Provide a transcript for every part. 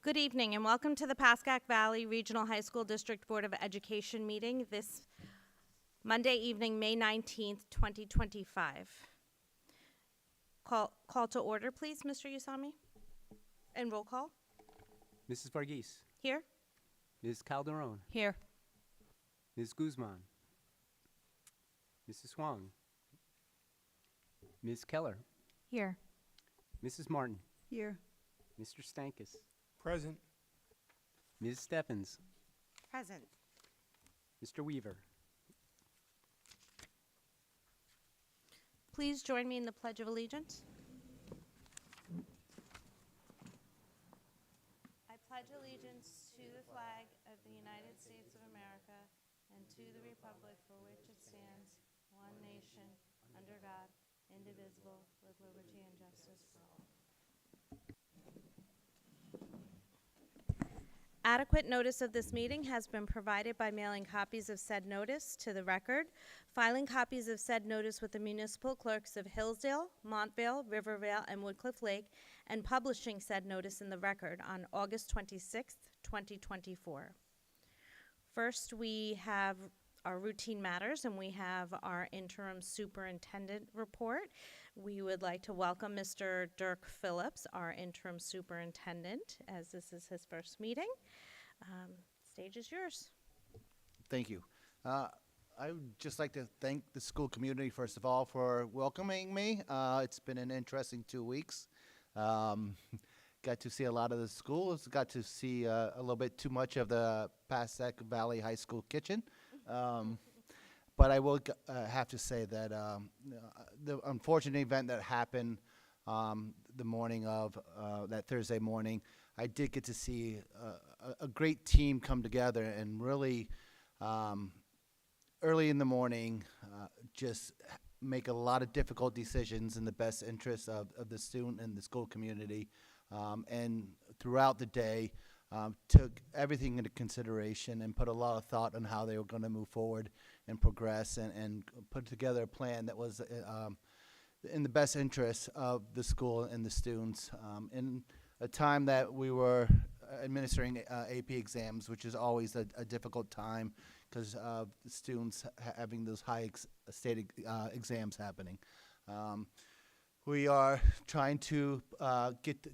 Good evening and welcome to the Pascack Valley Regional High School District Board of Education meeting this Monday evening, May 19th, 2025. Call to order, please, Mr. Usami. And roll call. Mrs. Varghese, Here. Ms. Calderon, Here. Ms. Guzman, Mrs. Huang, Ms. Keller, Here. Mrs. Martin, Here. Mr. Stankus, Present. Ms. Stephens, Present. Mr. Weaver. Please join me in the Pledge of Allegiance. I pledge allegiance to the flag of the United States of America and to the republic for which it stands, one nation, under God, indivisible, with liberty and justice for all. Adequate notice of this meeting has been provided by mailing copies of said notice to the record, filing copies of said notice with the municipal clerks of Hillsdale, Montvale, Rivervale, and Woodcliff Lake, and publishing said notice in the record on August 26th, 2024. First, we have our routine matters, and we have our interim superintendent report. We would like to welcome Mr. Dirk Phillips, our interim superintendent, as this is his first meeting. Stage is yours. Thank you. I would just like to thank the school community, first of all, for welcoming me. It's been an interesting 2 weeks. Got to see a lot of the schools, got to see a little bit too much of the Pascack Valley High School kitchen. But I will have to say that the unfortunate event that happened the morning of that Thursday morning, I did get to see a great team come together and really early in the morning just make a lot of difficult decisions in the best interest of the student and the school community. And throughout the day, took everything into consideration and put a lot of thought on how they were going to move forward and progress and put together a plan that was in the best interest of the school and the students. In a time that we were administering AP exams, which is always a difficult time because of the students having those high state exams happening. We are trying to get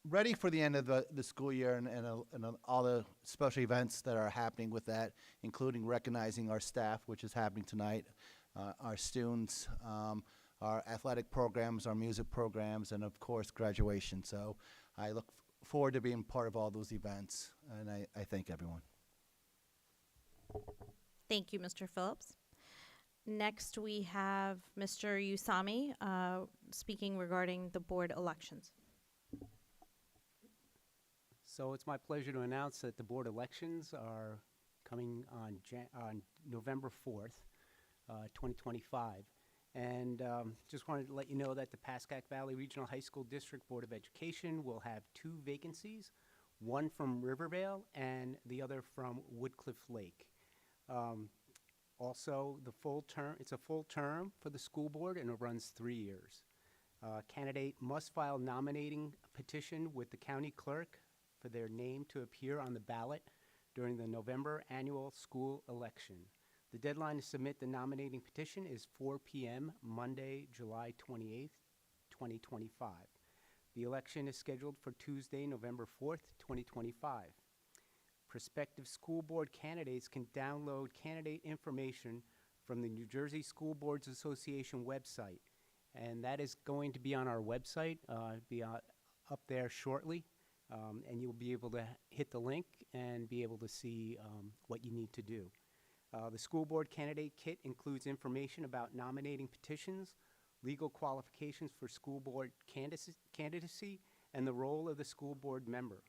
ready for the end of the school year and all the special events that are happening with that, including recognizing our staff, which is happening tonight, our students, our athletic programs, our music programs, and of course graduation. So I look forward to being part of all those events, and I thank everyone. Thank you, Mr. Phillips. Next, we have Mr. Usami speaking regarding the board elections. So it's my pleasure to announce that the board elections are coming on November 4th, 2025. And just wanted to let you know that the Pascack Valley Regional High School District Board of Education will have 2 vacancies, one from Rivervale and the other from Woodcliff Lake. Also, it's a full term for the school board and it runs 3 years. Candidate must file nominating petition with the county clerk for their name to appear on the ballot during the November annual school election. The deadline to submit the nominating petition is 4 p.m. Monday, July 28th, 2025. The election is scheduled for Tuesday, November 4th, 2025. Prospective school board candidates can download candidate information from the New Jersey School Boards Association website, and that is going to be on our website, be up there shortly. And you'll be able to hit the link and be able to see what you need to do. The school board candidate kit includes information about nominating petitions, legal qualifications for school board candidacy, and the role of the school board member.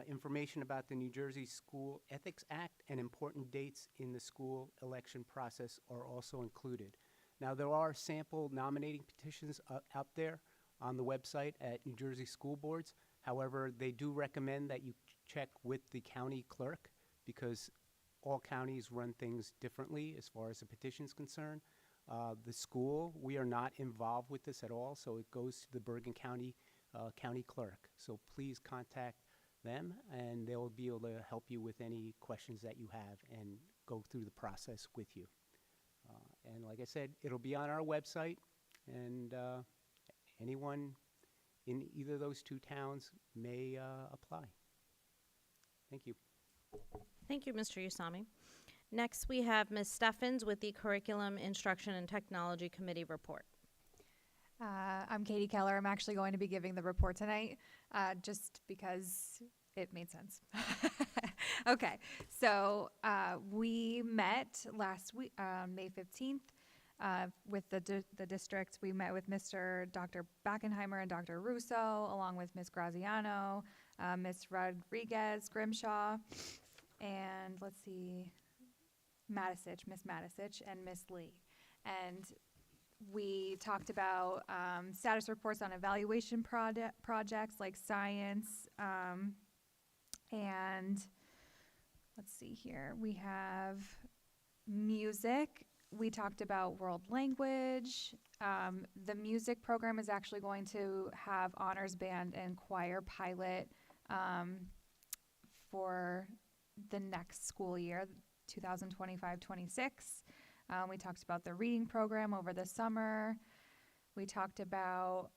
Information about the New Jersey School Ethics Act and important dates in the school election process are also included. Now, there are sample nominating petitions out there on the website at New Jersey School Boards. However, they do recommend that you check with the county clerk because all counties run things differently as far as the petition is concerned. The school, we are not involved with this at all, so it goes to the Bergen County county clerk. So please contact them, and they'll be able to help you with any questions that you have and go through the process with you. And like I said, it'll be on our website, and anyone in either of those two towns may apply. Thank you. Thank you, Mr. Usami. Next, we have Ms. Steffens with the Curriculum, Instruction, and Technology Committee report. I'm Katie Keller. I'm actually going to be giving the report tonight, just because it made sense. Okay, so we met last week, May 15th, with the district. We met with Dr. Backenheimer and Dr. Russo, along with Ms. Graziano, Ms. Rodriguez Grimshaw, and let's see, Miss Matisich, and Ms. Lee. And we talked about status reports on evaluation projects like science, and let's see here, we have music. We talked about world language. The music program is actually going to have honors band and choir pilot for the next school year, 2025-26. We talked about the reading program over the summer. We talked about,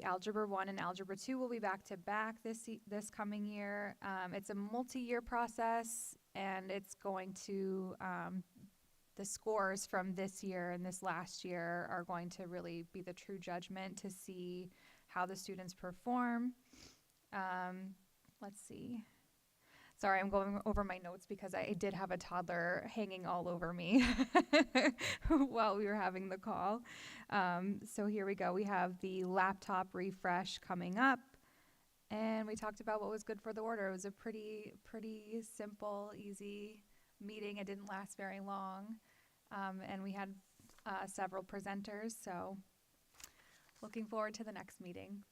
Algebra 1 and Algebra 2 will be back to back this coming year. It's a multi-year process, and it's going to, the scores from this year and this last year are going to really be the true judgment to see how the students perform. Sorry, I'm going over my notes because I did have a toddler hanging all over me while we were having the call. So here we go. We have the laptop refresh coming up, and we talked about what was good for the order. It was a pretty simple, easy meeting. It didn't last very long, and we had several presenters, so looking forward to the next meeting.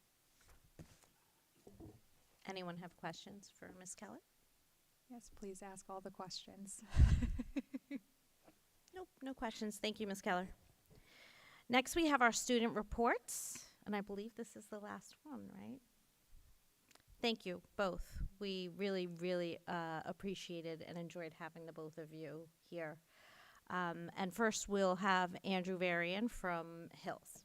Anyone have questions for Ms. Keller? Yes, please ask all the questions. Nope, no questions. Thank you, Ms. Keller. Next, we have our student reports, and I believe this is the last one, right? Thank you, both. We really, really appreciated and enjoyed having the both of you here. And first, we'll have Andrew Varian from Hills.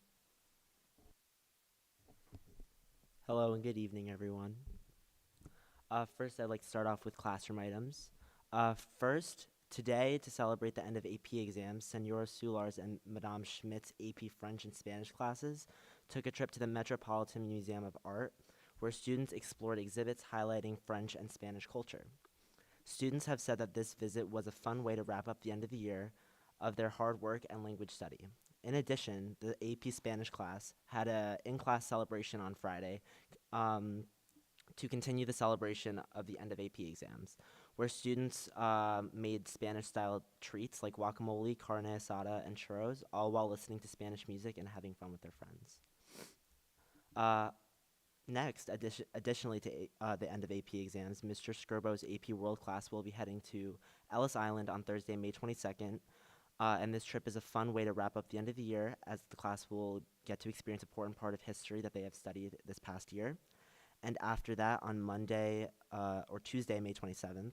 Hello and good evening, everyone. First, I'd like to start off with classroom items. First, today, to celebrate the end of AP exams, Senora Soulars and Madame Schmidt's AP French and Spanish classes took a trip to the Metropolitan Museum of Art, where students explored exhibits highlighting French and Spanish culture. Students have said that this visit was a fun way to wrap up the end of the year of their hard work and language study. In addition, the AP Spanish class had an in-class celebration on Friday, to continue the celebration of the end of AP exams, where students made Spanish-style treats like guacamole, carne asada, and churros, all while listening to Spanish music and having fun with their friends. Next, additionally to the end of AP exams, Mr. Skirbo's AP World class will be heading to Ellis Island on Thursday, May 22nd, and this trip is a fun way to wrap up the end of the year, as the class will get to experience an important part of history that they have studied this past year. And after that, on Monday or Tuesday, May 27th,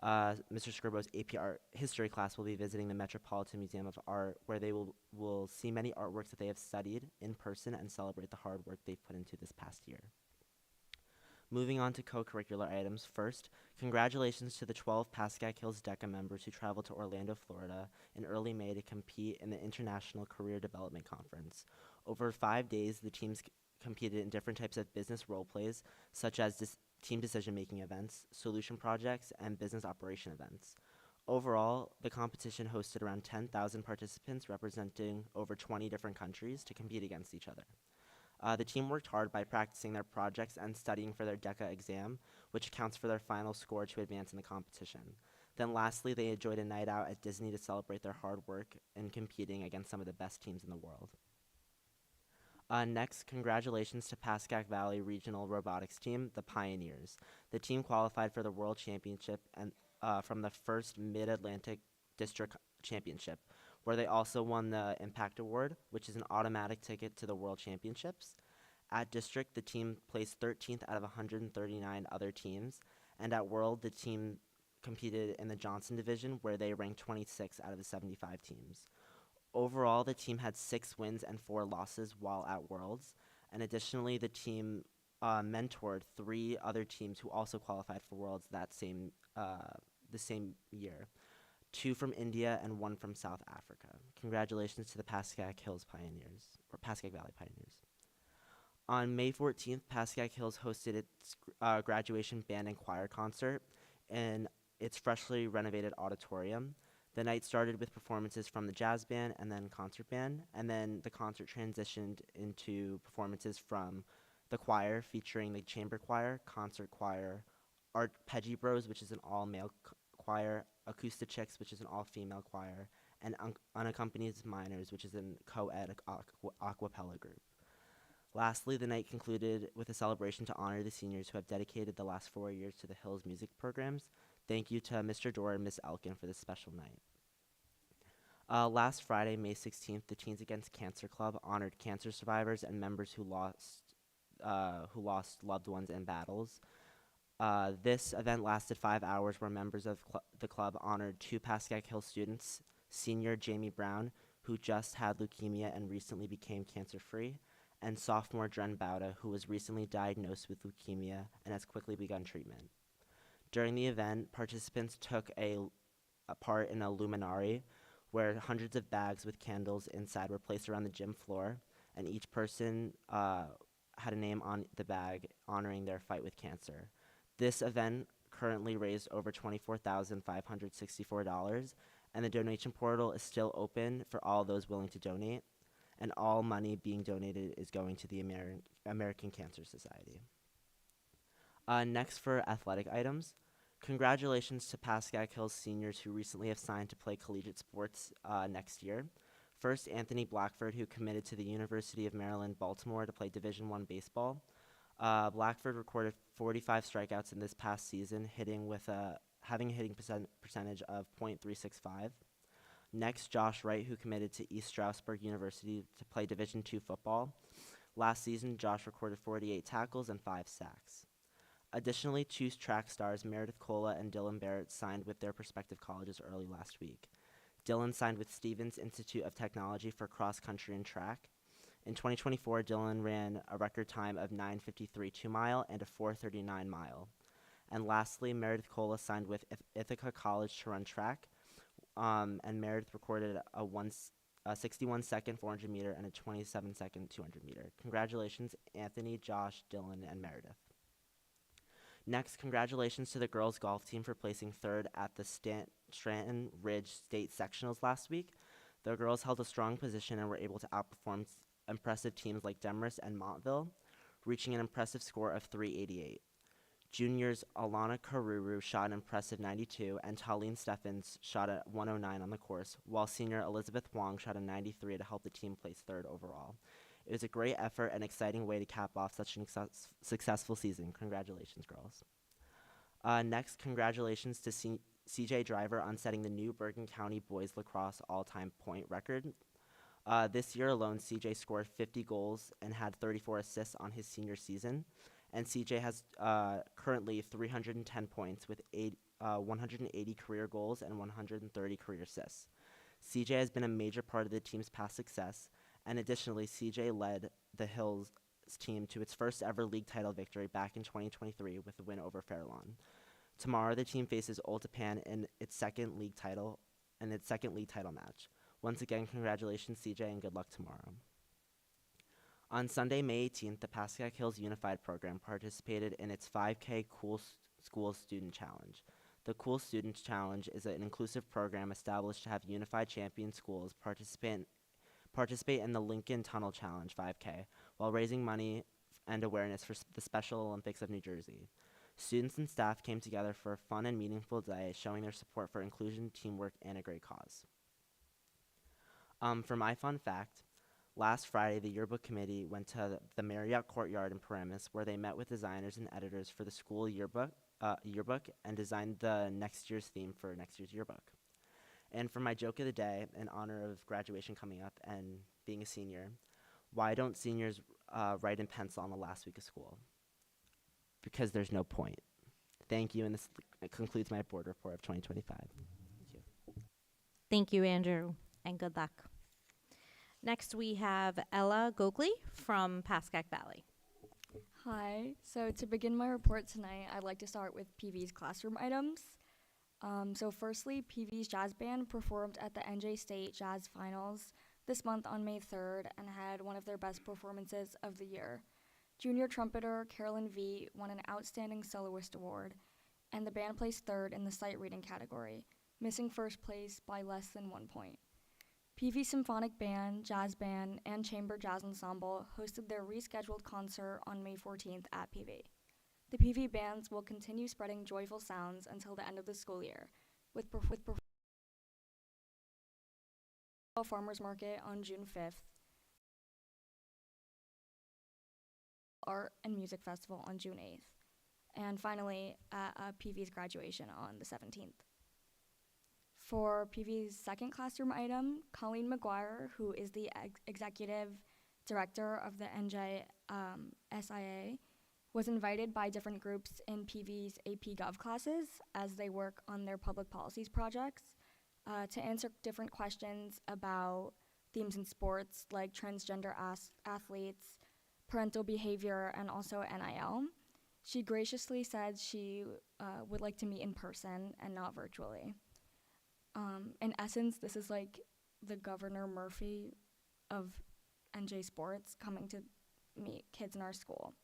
Mr. Skirbo's AP Art History class will be visiting the Metropolitan Museum of Art, where they will see many artworks that they have studied in person and celebrate the hard work they've put into this past year. Moving on to co-curricular items. First, congratulations to the 12 Pascack Hills DECA members who traveled to Orlando, Florida in early May to compete in the International Career Development Conference. Over 5 days, the teams competed in different types of business role plays, such as team decision-making events, solution projects, and business operation events. Overall, the competition hosted around 10,000 participants representing over 20 different countries to compete against each other. The team worked hard by practicing their projects and studying for their DECA exam, which counts for their final score to advance in the competition. Then lastly, they enjoyed a night out at Disney to celebrate their hard work in competing against some of the best teams in the world. Next, congratulations to Pascack Valley Regional Robotics Team, the Pioneers. The team qualified for the World Championship and from the first Mid-Atlantic District Championship, where they also won the Impact Award, which is an automatic ticket to the World Championships. At district, the team placed 13th out of 139 other teams, and at World, the team competed in the Johnson division, where they ranked 26 out of the 75 teams. Overall, the team had 6 wins and 4 losses while at Worlds, and additionally, the team mentored 3 other teams who also qualified for Worlds the same year. 2 from India and 1 from South Africa. Congratulations to the Pascack Hills Pioneers, or Pascack Valley Pioneers. On May 14th, Pascack Hills hosted its graduation band and choir concert in its freshly renovated auditorium. The night started with performances from the jazz band and then concert band, and then the concert transitioned into performances from the choir, featuring the chamber choir, concert choir, Arpeggio Bros, which is an all-male choir, Acoustic Chicks, which is an all-female choir, and Unaccompanied Minors, which is an co-ed acapella group. Lastly, the night concluded with a celebration to honor the seniors who have dedicated the last 4 years to the Hills music programs. Thank you to Mr. Dorr and Ms. Elkin for this special night. Last Friday, May 16th, the Teens Against Cancer Club honored cancer survivors and members who lost loved ones in battles. This event lasted 5 hours, where members of the club honored 2 Pascack Hill students, senior Jamie Brown, who just had leukemia and recently became cancer-free, and sophomore Dren Bauda, who was recently diagnosed with leukemia and has quickly begun treatment. During the event, participants took a part in a luminary, where hundreds of bags with candles inside were placed around the gym floor, and each person had a name on the bag honoring their fight with cancer. This event currently raised over $24,564, and the donation portal is still open for all those willing to donate, and all money being donated is going to the American Cancer Society. Next, for athletic items, congratulations to Pascack Hills seniors who recently have signed to play collegiate sports next year. First, Anthony Blackford, who committed to the University of Maryland, Baltimore to play Division I baseball. Blackford recorded 45 strikeouts in this past season, having a hitting percentage of .365. Next, Josh Wright, who committed to East Stroudsburg University to play Division II football. Last season, Josh recorded 48 tackles and 5 sacks. Additionally, 2 track stars, Meredith Cola and Dylan Barrett, signed with their respective colleges early last week. Dylan signed with Stevens Institute of Technology for cross country and track. In 2024, Dylan ran a record time of 9:53 2-mile and a 4:39 mile. And lastly, Meredith Cola signed with Ithaca College to run track, and Meredith recorded a 61-second 400 meter and a 27-second 200 meter. Congratulations, Anthony, Josh, Dylan, and Meredith. Next, congratulations to the girls golf team for placing 3rd at the Stanton Ridge State Sectionals last week. The girls held a strong position and were able to outperform impressive teams like Demorest and Montville, reaching an impressive score of 388. Juniors Alana Karuru shot an impressive 92, and Talene Steffens shot a 109 on the course, while senior Elizabeth Wong shot a 93 to help the team place 3rd overall. It was a great effort and exciting way to cap off such an successful season. Congratulations, girls. Next, congratulations to CJ Driver on setting the new Bergen County boys lacrosse all-time point record. This year alone, CJ scored 50 goals and had 34 assists on his senior season, and CJ has currently 310 points with 180 career goals and 130 career assists. CJ has been a major part of the team's past success, and additionally, CJ led the Hills team to its first ever league title victory back in 2023 with a win over Fairlawn. Tomorrow, the team faces Old Japan in its second league title match. Once again, congratulations, CJ, and good luck tomorrow. On Sunday, May 18th, the Pascack Hills Unified Program participated in its 5K Cool Schools Student Challenge. The Cool Student Challenge is an inclusive program established to have unified champion schools participate in the Lincoln Tunnel Challenge 5K while raising money and awareness for the Special Olympics of New Jersey. Students and staff came together for a fun and meaningful day, showing their support for inclusion, teamwork, and a great cause. For my fun fact, last Friday, the yearbook committee went to the Marriott Courtyard in Paramus, where they met with designers and editors for the school yearbook and designed the next year's theme for next year's yearbook. And for my joke of the day, in honor of graduation coming up and being a senior, why don't seniors write in pencil on the last week of school, because there's no point. Thank you, and this concludes my board report of 2025. Thank you. Thank you, Andrew, and good luck. Next, we have Ella Gogley from Pascack Valley. Hi. So to begin my report tonight, I'd like to start with PV's classroom items. So firstly, PV's jazz band performed at the NJ State Jazz Finals this month on May 3rd and had one of their best performances of the year. Junior trumpeter Carolyn V won an Outstanding Soloist Award, and the band placed third in the sight reading category, missing first place by less than 1 point. PV Symphonic Band, Jazz Band, and Chamber Jazz Ensemble hosted their rescheduled concert on May 14th at PV. The PV bands will continue spreading joyful sounds until the end of the school year, with Farmers Market on June 5th, Art and Music Festival on June 8th, and finally at PV's graduation on the 17th. For PV's second classroom item, Colleen McGuire, who is the executive director of the NJ SIA, was invited by different groups in PV's AP Gov classes as they work on their public policies projects to answer different questions about themes in sports like transgender athletes, parental behavior, and also NIL. She graciously said she would like to meet in person and not virtually. In essence, this is like the Governor Murphy of NJ Sports coming to meet kids in our school.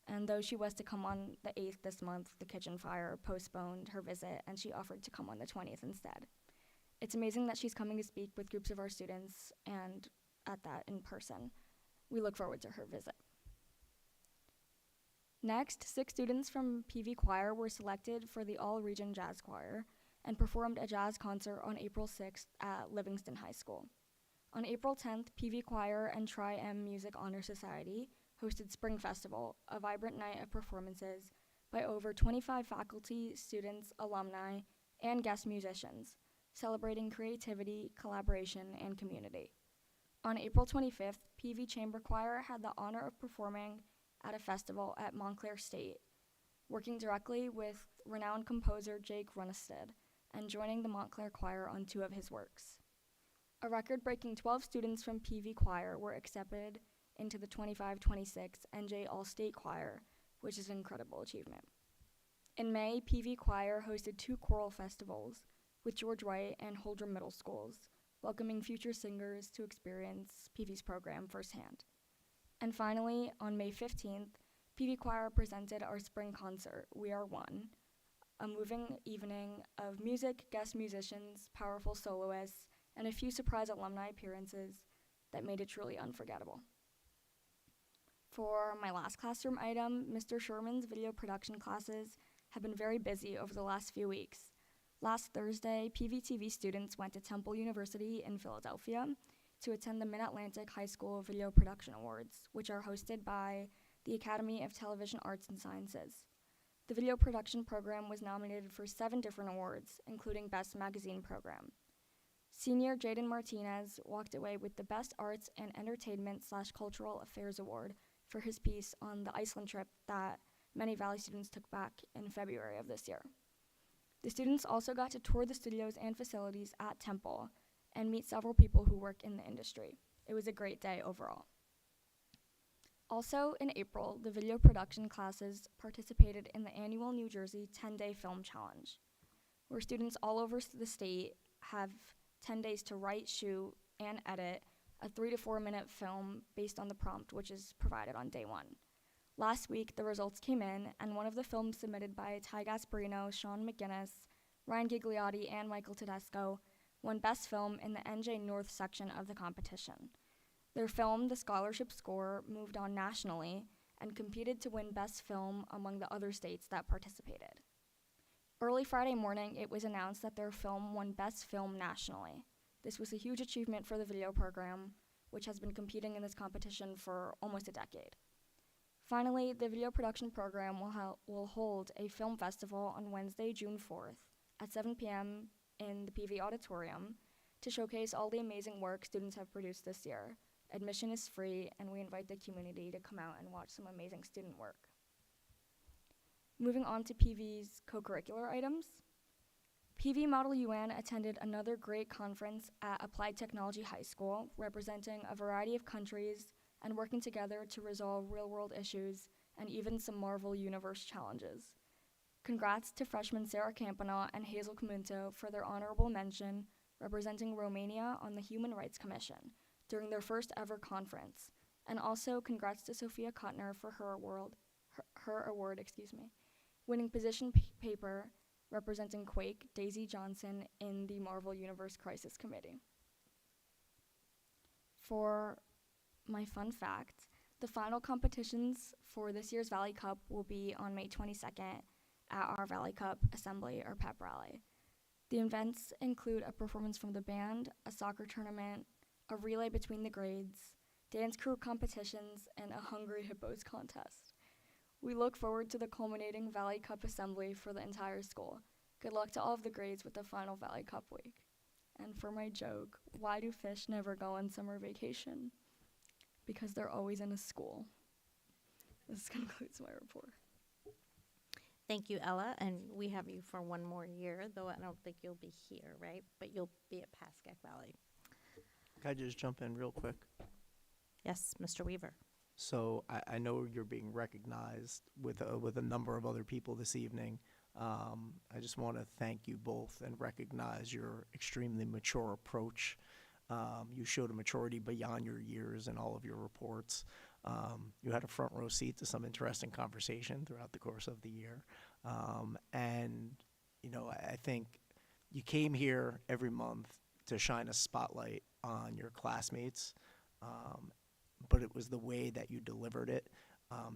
And though she was to come on the 8th this month, the kitchen fire postponed her visit, and she offered to come on the 20th instead. It's amazing that she's coming to speak with groups of our students and at that in person. We look forward to her visit. Next, 6 students from PV Choir were selected for the All-Region Jazz Choir and performed a jazz concert on April 6th at Livingston High School. On April 10th, PV Choir and Tri-M Music Honor Society hosted Spring Festival, a vibrant night of performances by over 25 faculty, students, alumni, and guest musicians, celebrating creativity, collaboration, and community. On April 25th, PV Chamber Choir had the honor of performing at a festival at Montclair State, working directly with renowned composer Jake Runnestead and joining the Montclair Choir on 2 of his works. A record-breaking 12 students from PV Choir were accepted into the 25-26 NJ All-State Choir, which is an incredible achievement. In May, PV Choir hosted 2 choral festivals with George White and Holdrum Middle Schools, welcoming future singers to experience PV's program firsthand. And finally, on May 15th, PV Choir presented our spring concert, We Are One, a moving evening of music, guest musicians, powerful soloists, and a few surprise alumni appearances that made it truly unforgettable. For my last classroom item, Mr. Sherman's video production classes have been very busy over the last few weeks. Last Thursday, PVTV students went to Temple University in Philadelphia to attend the Mid-Atlantic High School Video Production Awards, which are hosted by the Academy of Television Arts and Sciences. The video production program was nominated for 7 different awards, including Best Magazine Program. Senior Jaden Martinez walked away with the Best Arts and Entertainment/Cultural Affairs Award for his piece on the Iceland trip that many Valley students took back in February of this year. The students also got to tour the studios and facilities at Temple and meet several people who work in the industry. It was a great day overall. Also in April, the video production classes participated in the annual New Jersey 10-Day Film Challenge, where students all over the state have 10 days to write, shoot, and edit a 3 to 4 minute film based on the prompt which is provided on day 1. Last week, the results came in, and one of the films submitted by Ty Gasparino, Sean McGinnis, Ryan Gigliotti, and Michael Tedesco won Best Film in the NJ North section of the competition. Their film, The Scholarship Score, moved on nationally and competed to win Best Film among the other states that participated. Early Friday morning, it was announced that their film won Best Film nationally. This was a huge achievement for the video program, which has been competing in this competition for almost a decade. Finally, the video production program will hold a film festival on Wednesday, June 4th at 7 p.m. in the PV Auditorium to showcase all the amazing work students have produced this year, Admission is free, and we invite the community to come out and watch some amazing student work. Moving on to PV's co-curricular items. PV Model UN attended another great conference at Applied Technology High School, representing a variety of countries and working together to resolve real-world issues and even some Marvel Universe challenges. Congrats to freshmen Sarah Campanot and Hazel Camunto for their honorable mention representing Romania on the Human Rights Commission during their first ever conference. And also congrats to Sophia Kuttner for her award, winning position paper representing Quake, Daisy Johnson in the Marvel Universe Crisis Committee. For my fun fact, the final competitions for this year's Valley Cup will be on May 22nd at our Valley Cup Assembly or Pep Rally. The events include a performance from the band, a soccer tournament, a relay between the grades, dance crew competitions, and a Hungry Hippos contest. We look forward to the culminating Valley Cup Assembly for the entire school. Good luck to all of the grades with the final Valley Cup week. And for my joke, why do fish never go on summer vacation? Because they're always in a school. This concludes my report. Thank you, Ella, and we have you for one more year, though I don't think you'll be here, right? But you'll be at Pascack Valley. Can I just jump in real quick? Yes, Mr. Weaver. So I know you're being recognized with a number of other people this evening. I just want to thank you both and recognize your extremely mature approach. You showed a maturity beyond your years in all of your reports. You had a front row seat to some interesting conversation throughout the course of the year. And, you know, I think you came here every month to shine a spotlight on your classmates, but it was the way that you delivered it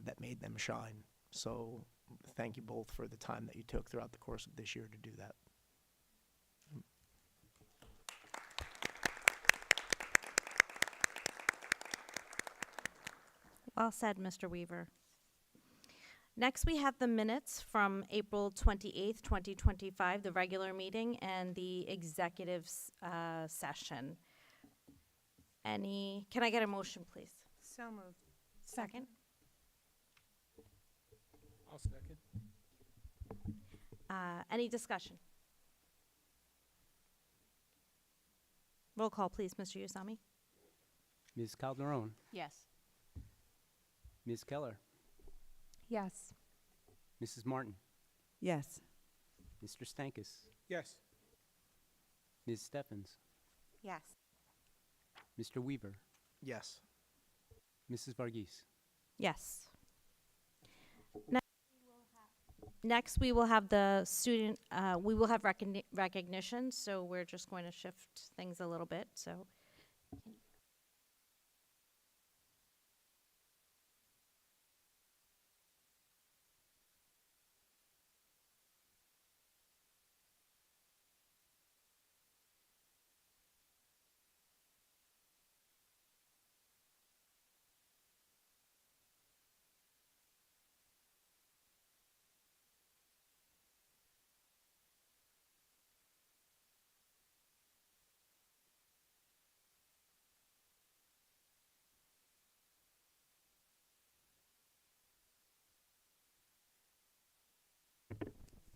that made them shine. So thank you both for the time that you took throughout the course of this year to do that. Well said, Mr. Weaver. Next, we have the minutes from April 28th, 2025, the regular meeting, and the executive session. Can I get a motion, please? So moved. Second. I'll second. Any discussion? Roll call, please, Mr. Usami. Ms. Calderon, Yes. Ms. Keller, Yes. Mrs. Martin, Yes. Mr. Stankus, Yes. Ms. Steffens, Yes. Mr. Weaver, Yes. Mrs. Varghese. Yes. Next, we will have the student, we will have recognition, so we're just going to shift things a little bit, so.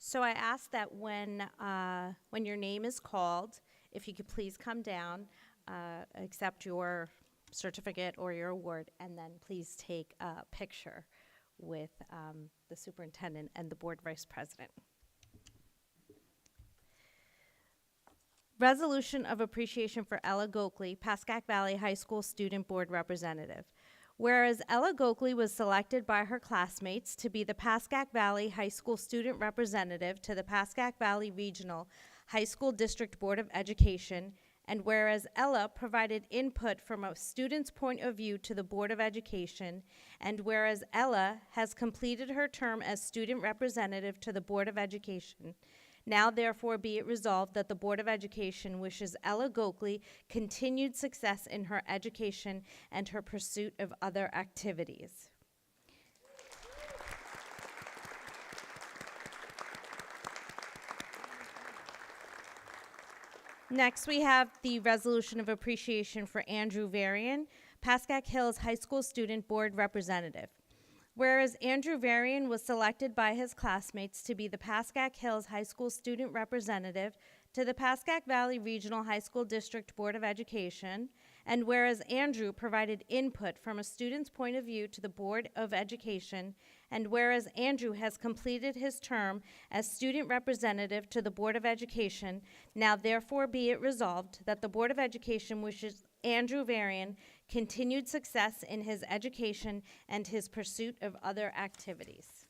So I ask that when your name is called, if you could please come down, accept your certificate or your award, and then please take a picture with the superintendent and the board vice president. Resolution of appreciation for Ella Gokley, Pascack Valley High School Student Board Representative. Whereas Ella Gokley was selected by her classmates to be the Pascack Valley High School Student Representative to the Pascack Valley Regional High School District Board of Education, and whereas Ella provided input from a student's point of view to the Board of Education, and whereas Ella has completed her term as student representative to the Board of Education, now therefore be it resolved that the Board of Education wishes Ella Gokley continued success in her education and her pursuit of other activities. Next, we have the resolution of appreciation for Andrew Varian, Pascack Hills High School Student Board Representative. Whereas Andrew Varian was selected by his classmates to be the Pascack Hills High School Student Representative to the Pascack Valley Regional High School District Board of Education, and whereas Andrew provided input from a student's point of view to the Board of Education, and whereas Andrew has completed his term as student representative to the Board of Education, now therefore be it resolved that the Board of Education wishes Andrew Varian continued success in his education and his pursuit of other activities.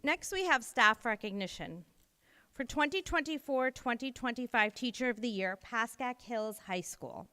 Next, we have staff recognition. For 2024-2025 Teacher of the Year, Pascack Hills High School.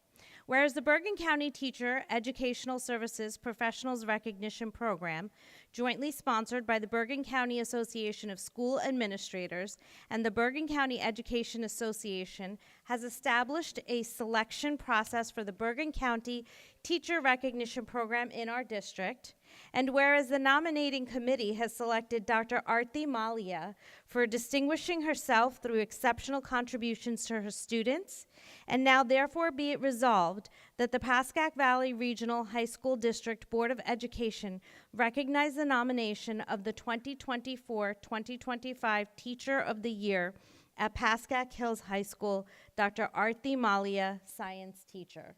Whereas the Bergen County Teacher Educational Services Professionals Recognition Program, jointly sponsored by the Bergen County Association of School Administrators and the Bergen County Education Association, has established a selection process for the Bergen County Teacher Recognition Program in our district. And whereas the nominating committee has selected Dr. Arti Malia for distinguishing herself through exceptional contributions to her students, and now therefore be it resolved that the Pascack Valley Regional High School District Board of Education recognize the nomination of the 2024-2025 Teacher of the Year at Pascack Hills High School, Dr. Arti Malia, Science Teacher.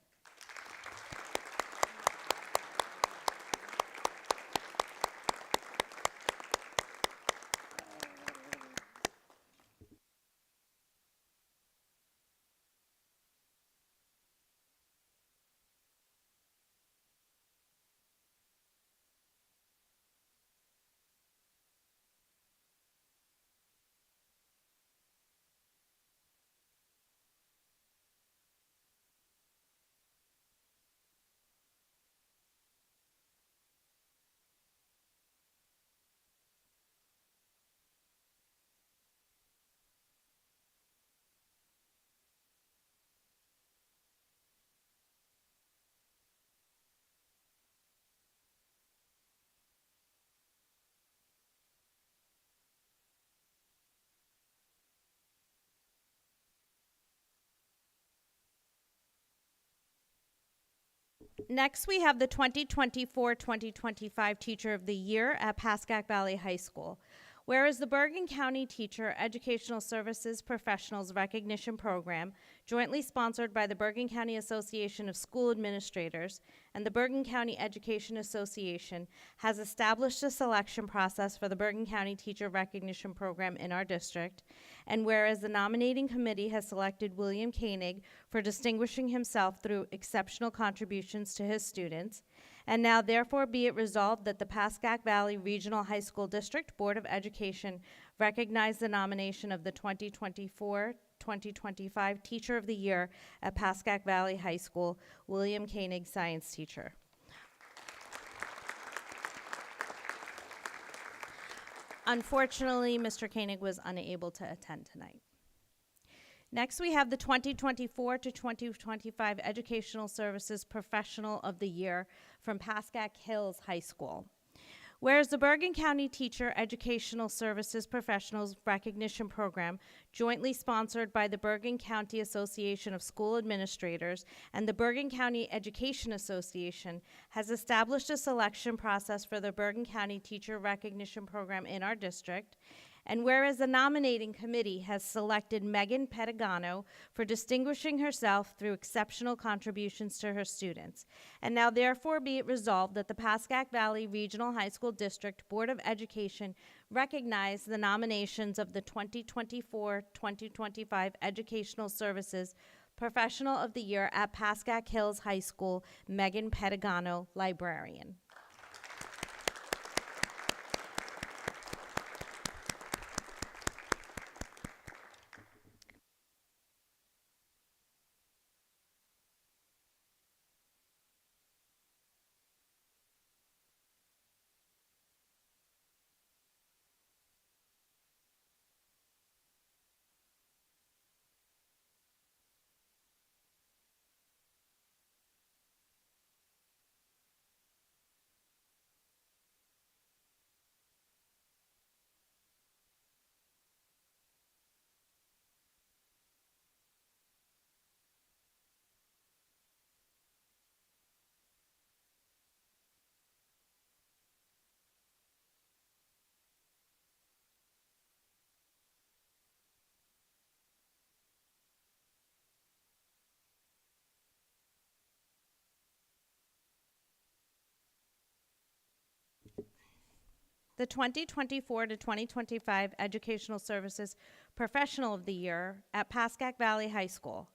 Next, we have the 2024-2025 Teacher of the Year at Pascack Valley High School. Whereas the Bergen County Teacher Educational Services Professionals Recognition Program, jointly sponsored by the Bergen County Association of School Administrators and the Bergen County Education Association, has established a selection process for the Bergen County Teacher Recognition Program in our district. And whereas the nominating committee has selected William Koenig for distinguishing himself through exceptional contributions to his students, and now therefore be it resolved that the Pascack Valley Regional High School District Board of Education recognize the nomination of the 2024-2025 Teacher of the Year at Pascack Valley High School, William Koenig, Science Teacher. Unfortunately, Mr. Koenig was unable to attend tonight. Next, we have the 2024 to 2025 Educational Services Professional of the Year from Pascack Hills High School. Whereas the Bergen County Teacher Educational Services Professionals Recognition Program, jointly sponsored by the Bergen County Association of School Administrators and the Bergen County Education Association, has established a selection process for the Bergen County Teacher Recognition Program in our district. And whereas the nominating committee has selected Megan Pedagano for distinguishing herself through exceptional contributions to her students. And now therefore be it resolved that the Pascack Valley Regional High School District Board of Education recognize the nominations of the 2024-2025 Educational Services Professional of the Year at Pascack Hills High School, Megan Pedagano, librarian. The 2024 to 2025 Educational Services Professional of the Year at Pascack Valley High School.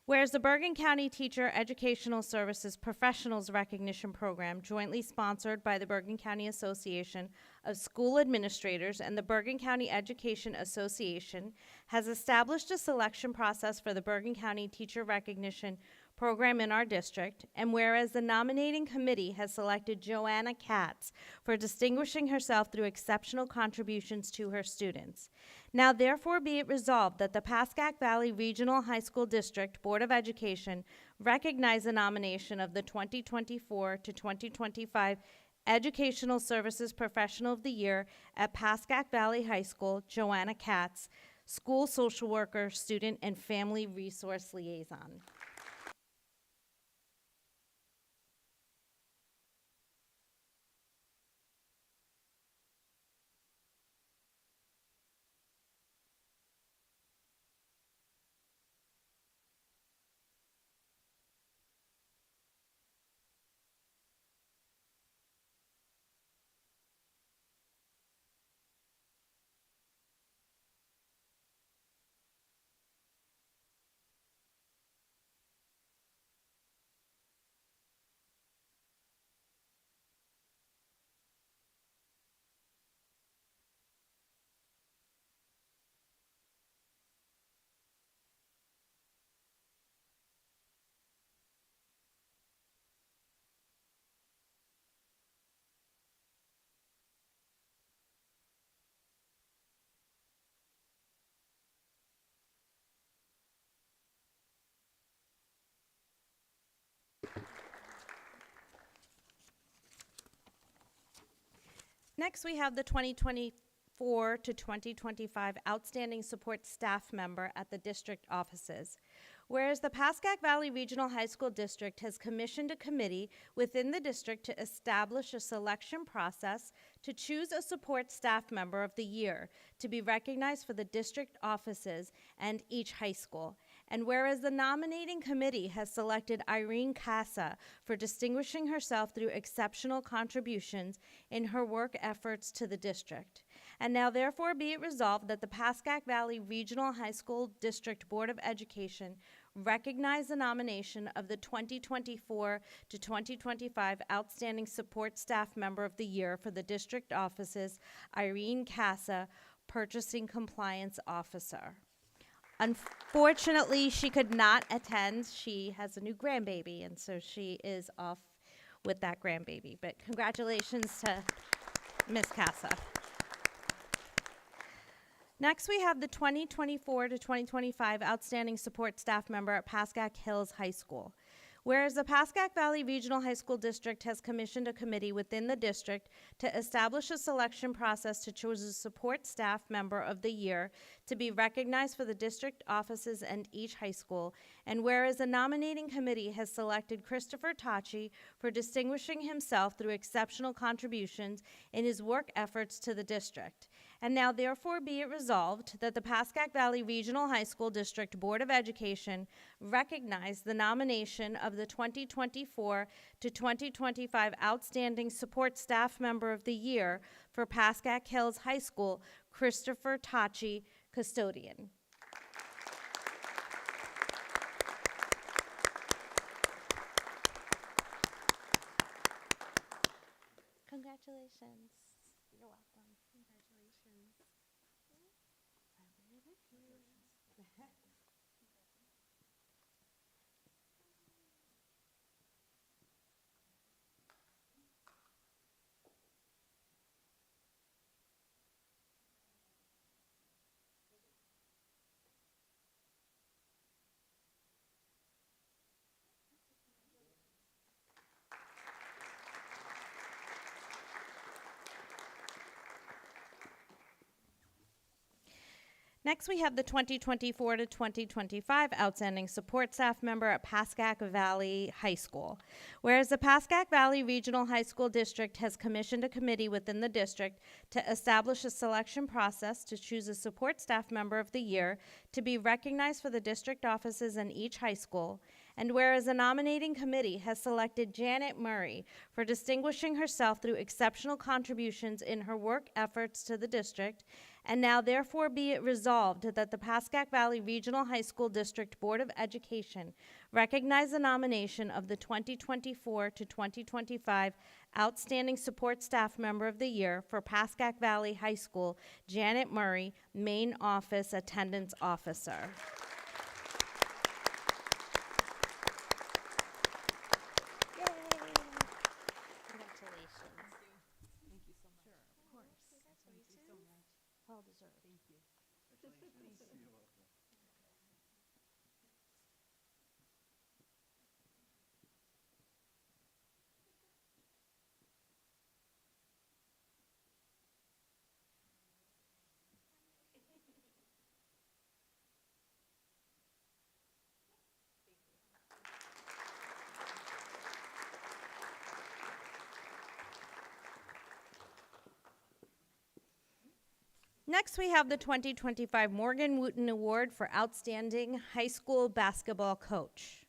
Whereas the Bergen County Teacher Educational Services Professionals Recognition Program, jointly sponsored by the Bergen County Association of School Administrators and the Bergen County Education Association, has established a selection process for the Bergen County Teacher Recognition Program in our district, and whereas the nominating committee has selected Joanna Katz for distinguishing herself through exceptional contributions to her students. Now therefore be it resolved that the Pascack Valley Regional High School District Board of Education recognize the nomination of the 2024 to 2025 Educational Services Professional of the Year at Pascack Valley High School, Joanna Katz, School Social Worker, Student and Family Resource Liaison. Next, we have the 2024 to 2025 Outstanding Support Staff Member at the district offices. Whereas the Pascack Valley Regional High School District has commissioned a committee within the district to establish a selection process to choose a support staff member of the year to be recognized for the district offices and each high school. And whereas the nominating committee has selected Irene Casa for distinguishing herself through exceptional contributions in her work efforts to the district. And now therefore be it resolved that the Pascack Valley Regional High School District Board of Education recognize the nomination of the 2024 to 2025 Outstanding Support Staff Member of the Year for the district offices, Irene Casa, Purchasing Compliance Officer. Unfortunately, she could not attend. She has a new grandbaby, and so she is off with that grandbaby. But congratulations to Ms. Casa. Next, we have the 2024 to 2025 Outstanding Support Staff Member at Pascack Hills High School. Whereas the Pascack Valley Regional High School District has commissioned a committee within the district to establish a selection process to choose a support staff member of the year to be recognized for the district offices and each high school, and whereas the nominating committee has selected Christopher Tachi for distinguishing himself through exceptional contributions in his work efforts to the district. And now therefore be it resolved that the Pascack Valley Regional High School District Board of Education recognize the nomination of the 2024 to 2025 Outstanding Support Staff Member of the Year for Pascack Hills High School, Christopher Tachi, custodian. Congratulations. You're welcome. Congratulations. Next, we have the 2024 to 2025 Outstanding Support Staff Member at Pascack Valley High School. Whereas the Pascack Valley Regional High School District has commissioned a committee within the district to establish a selection process to choose a support staff member of the year to be recognized for the district offices in each high school. And whereas a nominating committee has selected Janet Murray for distinguishing herself through exceptional contributions in her work efforts to the district, and now therefore be it resolved that the Pascack Valley Regional High School District Board of Education recognize the nomination of the 2024 to 2025 Outstanding Support Staff Member of the Year for Pascack Valley High School, Janet Murray, Main Office Attendance Officer. Well deserved. Thank you. Next, we have the 2025 Morgan Wooten Award for Outstanding High School Basketball Coach.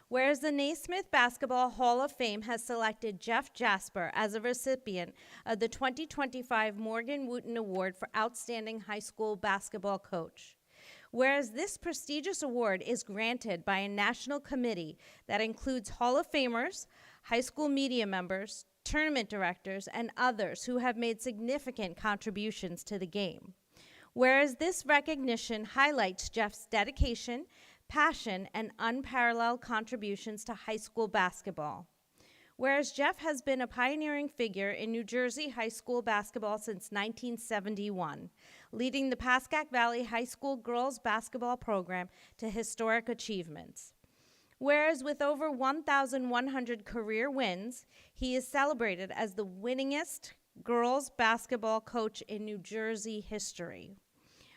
Whereas the Naismith Basketball Hall of Fame has selected Jeff Jasper as a recipient of the 2025 Morgan Wooten Award for Outstanding High School Basketball Coach. Whereas this prestigious award is granted by a national committee that includes Hall of Famers, high school media members, tournament directors, and others who have made significant contributions to the game. Whereas this recognition highlights Jeff's dedication, passion, and unparalleled contributions to high school basketball. Whereas Jeff has been a pioneering figure in New Jersey high school basketball since 1971, leading the Pascack Valley High School girls basketball program to historic achievements. Whereas with over 1,100 career wins, he is celebrated as the winningest girls basketball coach in New Jersey history.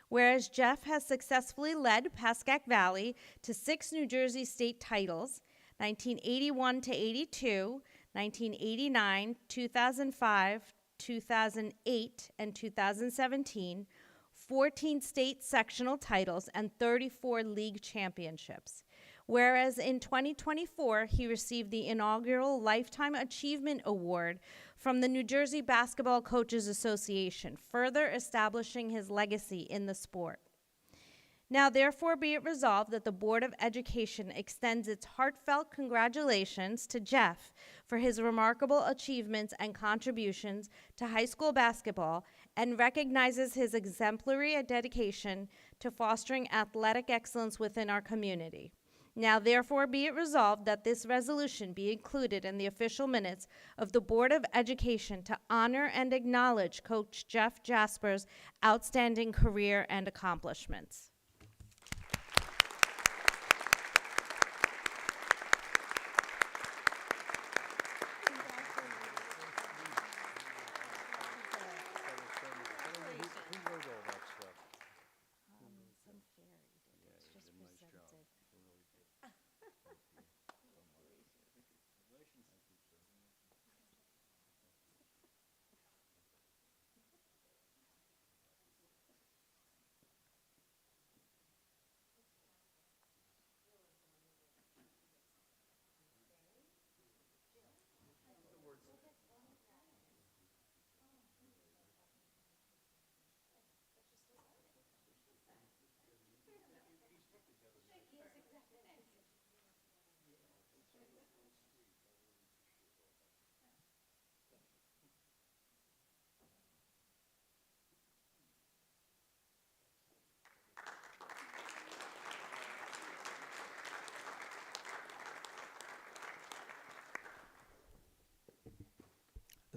Whereas Jeff has successfully led Pascack Valley to 6 New Jersey state titles, 1981 to 82, 1989, 2005, 2008, and 2017, 14 state sectional titles, and 34 league championships. Whereas in 2024, he received the inaugural Lifetime Achievement Award from the New Jersey Basketball Coaches Association, further establishing his legacy in the sport. Now, therefore, be it resolved that the Board of Education extends its heartfelt congratulations to Jeff for his remarkable achievements and contributions to high school basketball and recognizes his exemplary dedication to fostering athletic excellence within our community. Now, therefore, be it resolved that this resolution be included in the official minutes of the Board of Education to honor and acknowledge Coach Jeff Jasper's outstanding career and accomplishments.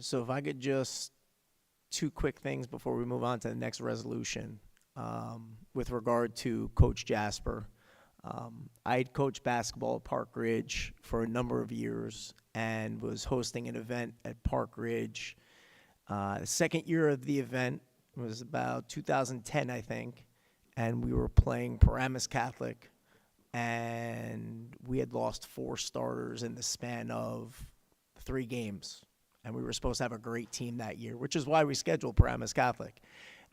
So if I could just, two quick things before we move on to the next resolution. With regard to Coach Jasper, I had coached basketball at Park Ridge for a number of years and was hosting an event at Park Ridge. The second year of the event was about 2010, I think, and we were playing Paramus Catholic, and we had lost 4 starters in the span of 3 games. And we were supposed to have a great team that year, which is why we scheduled Paramus Catholic.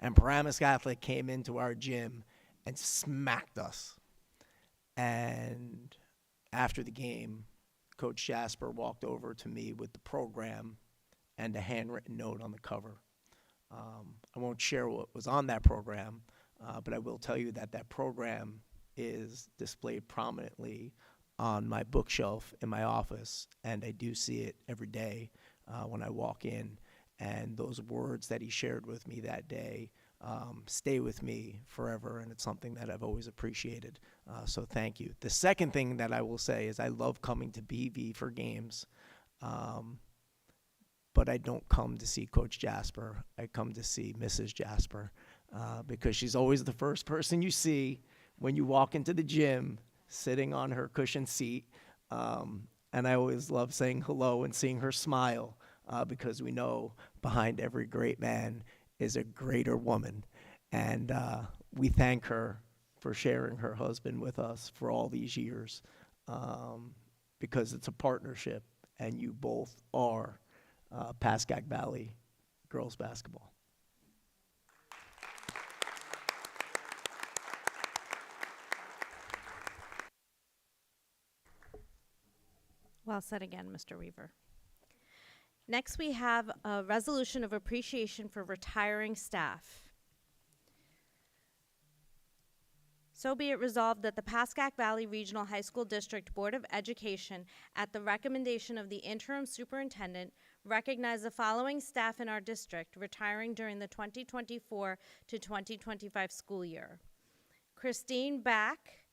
And Paramus Catholic came into our gym and smacked us. And after the game, Coach Jasper walked over to me with the program and a handwritten note on the cover. I won't share what was on that program, but I will tell you that that program is displayed prominently on my bookshelf in my office, and I do see it every day when I walk in. And those words that he shared with me that day stay with me forever, and it's something that I've always appreciated. So thank you. The second thing that I will say is I love coming to BV for games, but I don't come to see Coach Jasper. I come to see Mrs. Jasper because she's always the first person you see when you walk into the gym, sitting on her cushioned seat. And I always love saying hello and seeing her smile because we know behind every great man is a greater woman. And we thank her for sharing her husband with us for all these years because it's a partnership, and you both are Pascack Valley girls basketball. Well said again, Mr. Weaver. Next, we have a resolution of appreciation for retiring staff. So be it resolved that the Pascack Valley Regional High School District Board of Education, at the recommendation of the interim superintendent, recognize the following staff in our district retiring during the 2024 to 2025 school year: Christine Back,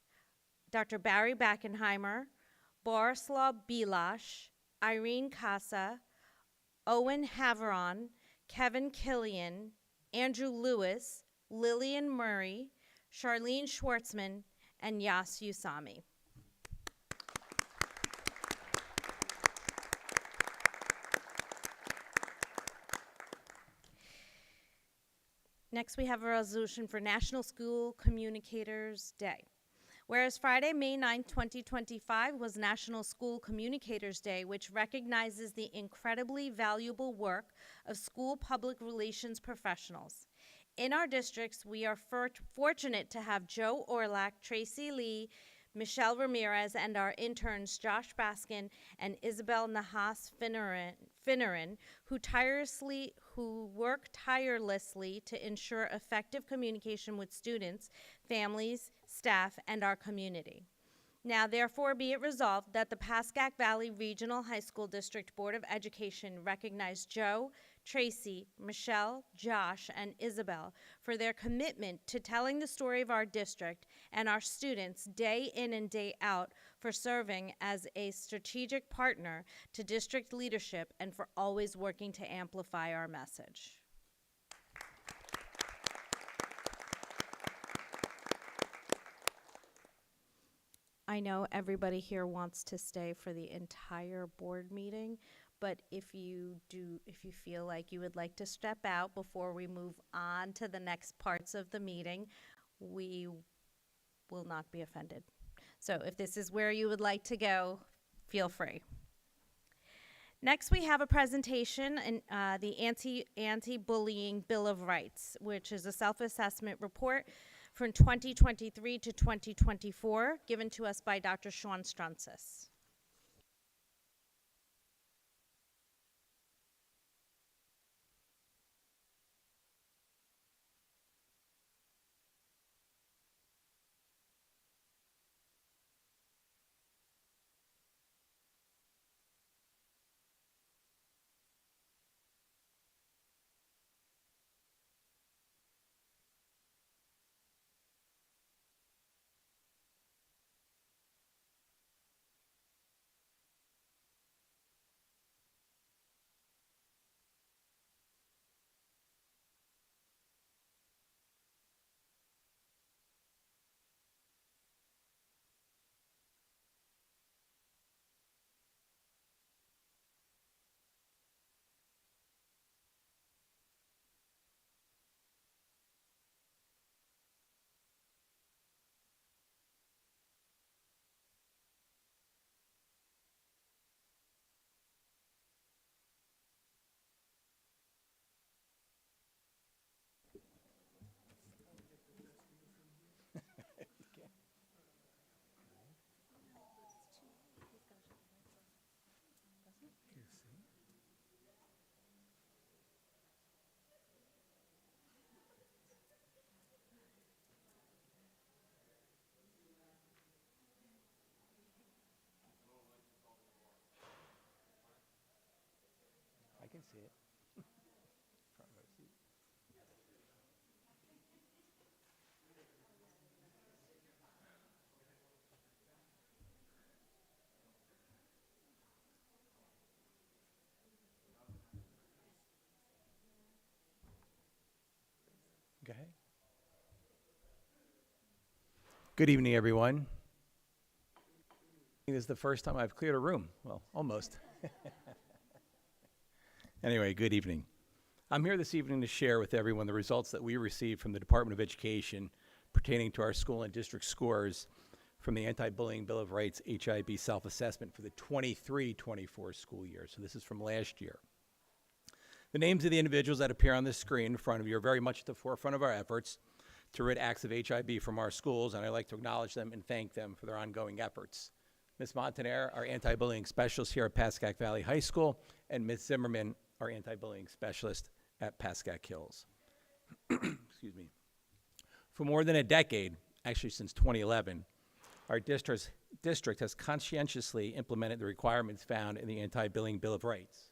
Dr. Barry Backenheimer, Borislav Bilash, Irene Casa, Owen Haveron, Kevin Killian, Andrew Lewis, Lillian Murray, Charlene Schwartzman, and Yas Usami. Next, we have a resolution for National School Communicators Day. Whereas Friday, May 9, 2025 was National School Communicators Day, which recognizes the incredibly valuable work of school public relations professionals. In our districts, we are fortunate to have Joe Orlack, Tracy Lee, Michelle Ramirez, and our interns Josh Baskin and Isabel Nahas Finneran, who work tirelessly to ensure effective communication with students, families, staff, and our community. Now, therefore, be it resolved that the Pascack Valley Regional High School District Board of Education recognize Joe, Tracy, Michelle, Josh, and Isabel for their commitment to telling the story of our district and our students day in and day out, for serving as a strategic partner to district leadership, and for always working to amplify our message. I know everybody here wants to stay for the entire board meeting, but if you feel like you would like to step out before we move on to the next parts of the meeting, we will not be offended. So if this is where you would like to go, feel free. Next, we have a presentation in the Anti-Bullying Bill of Rights, which is a self-assessment report from 2023 to 2024, given to us by Dr. Sean Strunsis. see it. Go ahead. Good evening, everyone. This is the first time I've cleared a room. Well, almost. Anyway, good evening. I'm here this evening to share with everyone the results that we received from the Department of Education pertaining to our school and district scores from the Anti-Bullying Bill of Rights HIB self-assessment for the 23-24 school year. So this is from last year. The names of the individuals that appear on this screen in front of you are very much at the forefront of our efforts to rid acts of HIB from our schools, and I'd like to acknowledge them and thank them for their ongoing efforts. Ms. Montaner, our anti-bullying specialist here at Pascack Valley High School, and Ms. Zimmerman, our anti-bullying specialist at Pascack Hills. Excuse me. For more than a decade, actually since 2011, our district has conscientiously implemented the requirements found in the Anti-Bullying Bill of Rights.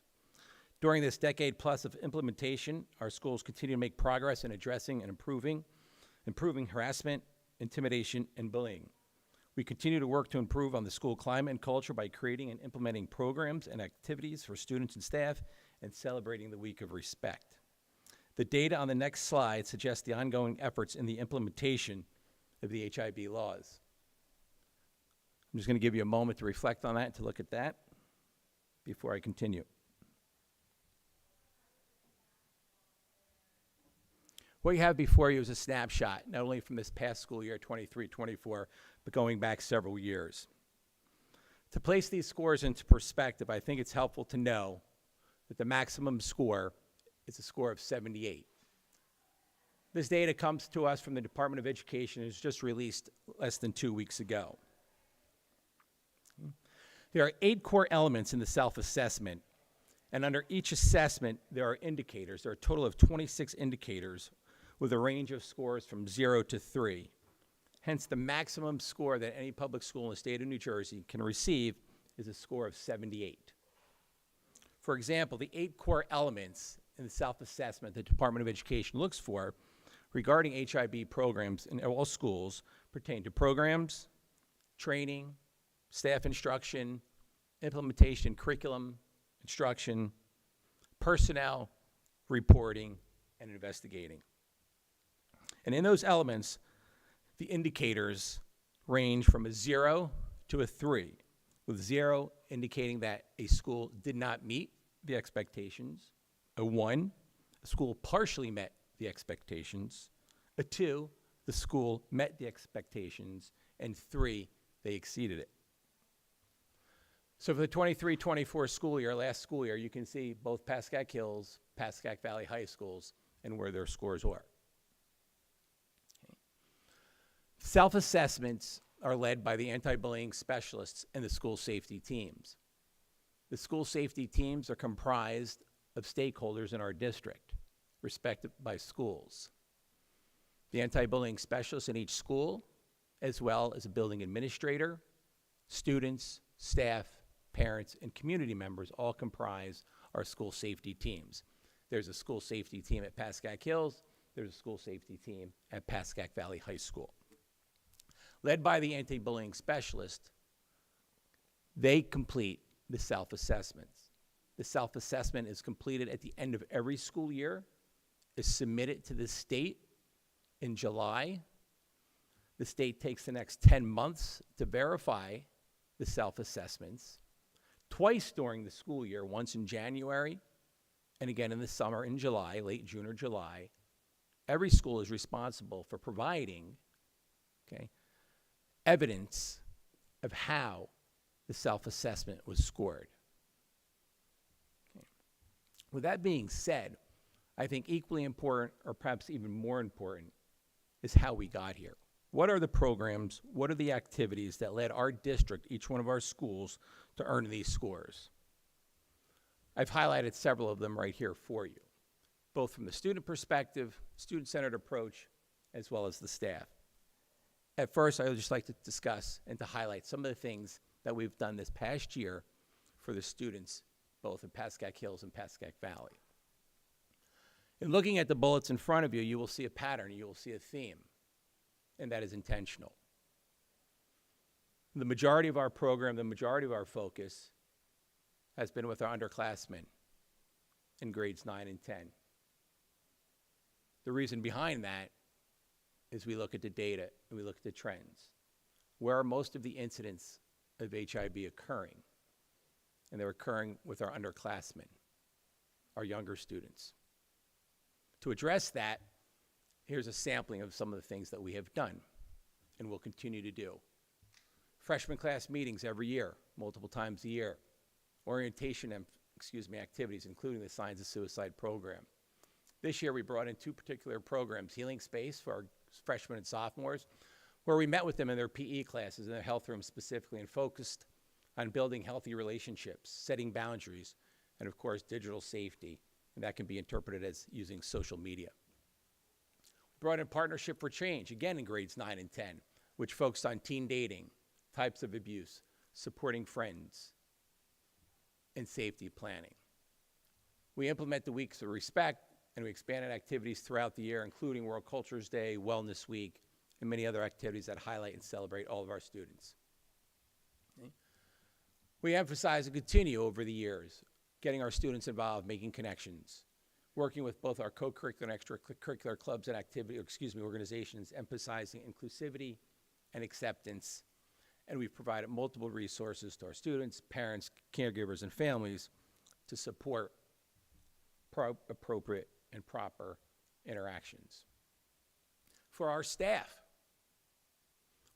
During this decade plus of implementation, our schools continue to make progress in addressing and improving harassment, intimidation, and bullying. We continue to work to improve on the school climate and culture by creating and implementing programs and activities for students and staff and celebrating the Week of Respect. The data on the next slide suggests the ongoing efforts in the implementation of the HIB laws. I'm just going to give you a moment to reflect on that and to look at that before I continue. What you have before you is a snapshot, not only from this past school year, 23-24, but going back several years. To place these scores into perspective, I think it's helpful to know that the maximum score is a score of 78. This data comes to us from the Department of Education and was just released less than 2 weeks ago. There are 8 core elements in the self-assessment, and under each assessment, there are indicators. There are a total of 26 indicators with a range of scores from 0 to 3. Hence, the maximum score that any public school in the state of New Jersey can receive is a score of 78. For example, the 8 core elements in the self-assessment the Department of Education looks for regarding HIB programs in all schools pertain to programs, training, staff instruction, implementation, curriculum, instruction, personnel, reporting, and investigating. And in those elements, the indicators range from a 0 to a 3, with 0 indicating that a school did not meet the expectations, a 1, a school partially met the expectations, a 2, the school met the expectations, and 3, they exceeded it. So for the 23-24 school year, last school year, you can see both Pascack Hills, Pascack Valley High Schools, and where their scores are. Okay. Self-assessments are led by the anti-bullying specialists and the school safety teams. The school safety teams are comprised of stakeholders in our district, respected by schools. The anti-bullying specialists in each school, as well as a building administrator, students, staff, parents, and community members all comprise our school safety teams. There's a school safety team at Pascack Hills. There's a school safety team at Pascack Valley High School. Led by the anti-bullying specialist, they complete the self-assessments. The self-assessment is completed at the end of every school year, is submitted to the state in July. The state takes the next 10 months to verify the self-assessments, twice during the school year, once in January and again in the summer in July, late June or July. Every school is responsible for providing, evidence of how the self-assessment was scored. Okay. With that being said, I think equally important, or perhaps even more important, is how we got here. What are the programs, what are the activities that led our district, each one of our schools, to earn these scores? I've highlighted several of them right here for you, both from the student perspective, student-centered approach, as well as the staff. At first, I would just like to discuss and to highlight some of the things that we've done this past year for the students both in Pascack Hills and Pascack Valley. In looking at the bullets in front of you, you will see a pattern, you will see a theme, and that is intentional. The majority of our program, the majority of our focus has been with our underclassmen in grades 9 and 10. The reason behind that is we look at the data and we look at the trends. Where are most of the incidents of HIB occurring? And they're occurring with our underclassmen, our younger students. To address that, here's a sampling of some of the things that we have done and will continue to do. Freshman class meetings every year, multiple times a year. Orientation activities, including the Signs of Suicide program. This year we brought in 2 particular programs, Healing Space for our freshmen and sophomores, where we met with them in their PE classes, in their health rooms specifically, and focused on building healthy relationships, setting boundaries, and of course, digital safety. And that can be interpreted as using social media. We brought in Partnership for Change, again in grades 9 and 10, which focused on teen dating, types of abuse, supporting friends, and safety planning. We implement the Weeks of Respect, and we expanded activities throughout the year, including World Cultures Day, Wellness Week, and many other activities that highlight and celebrate all of our students. Okay. We emphasize and continue over the years, getting our students involved, making connections, working with both our co-curricular and extracurricular clubs and organizations, emphasizing inclusivity and acceptance. And we've provided multiple resources to our students, parents, caregivers, and families to support appropriate and proper interactions. For our staff,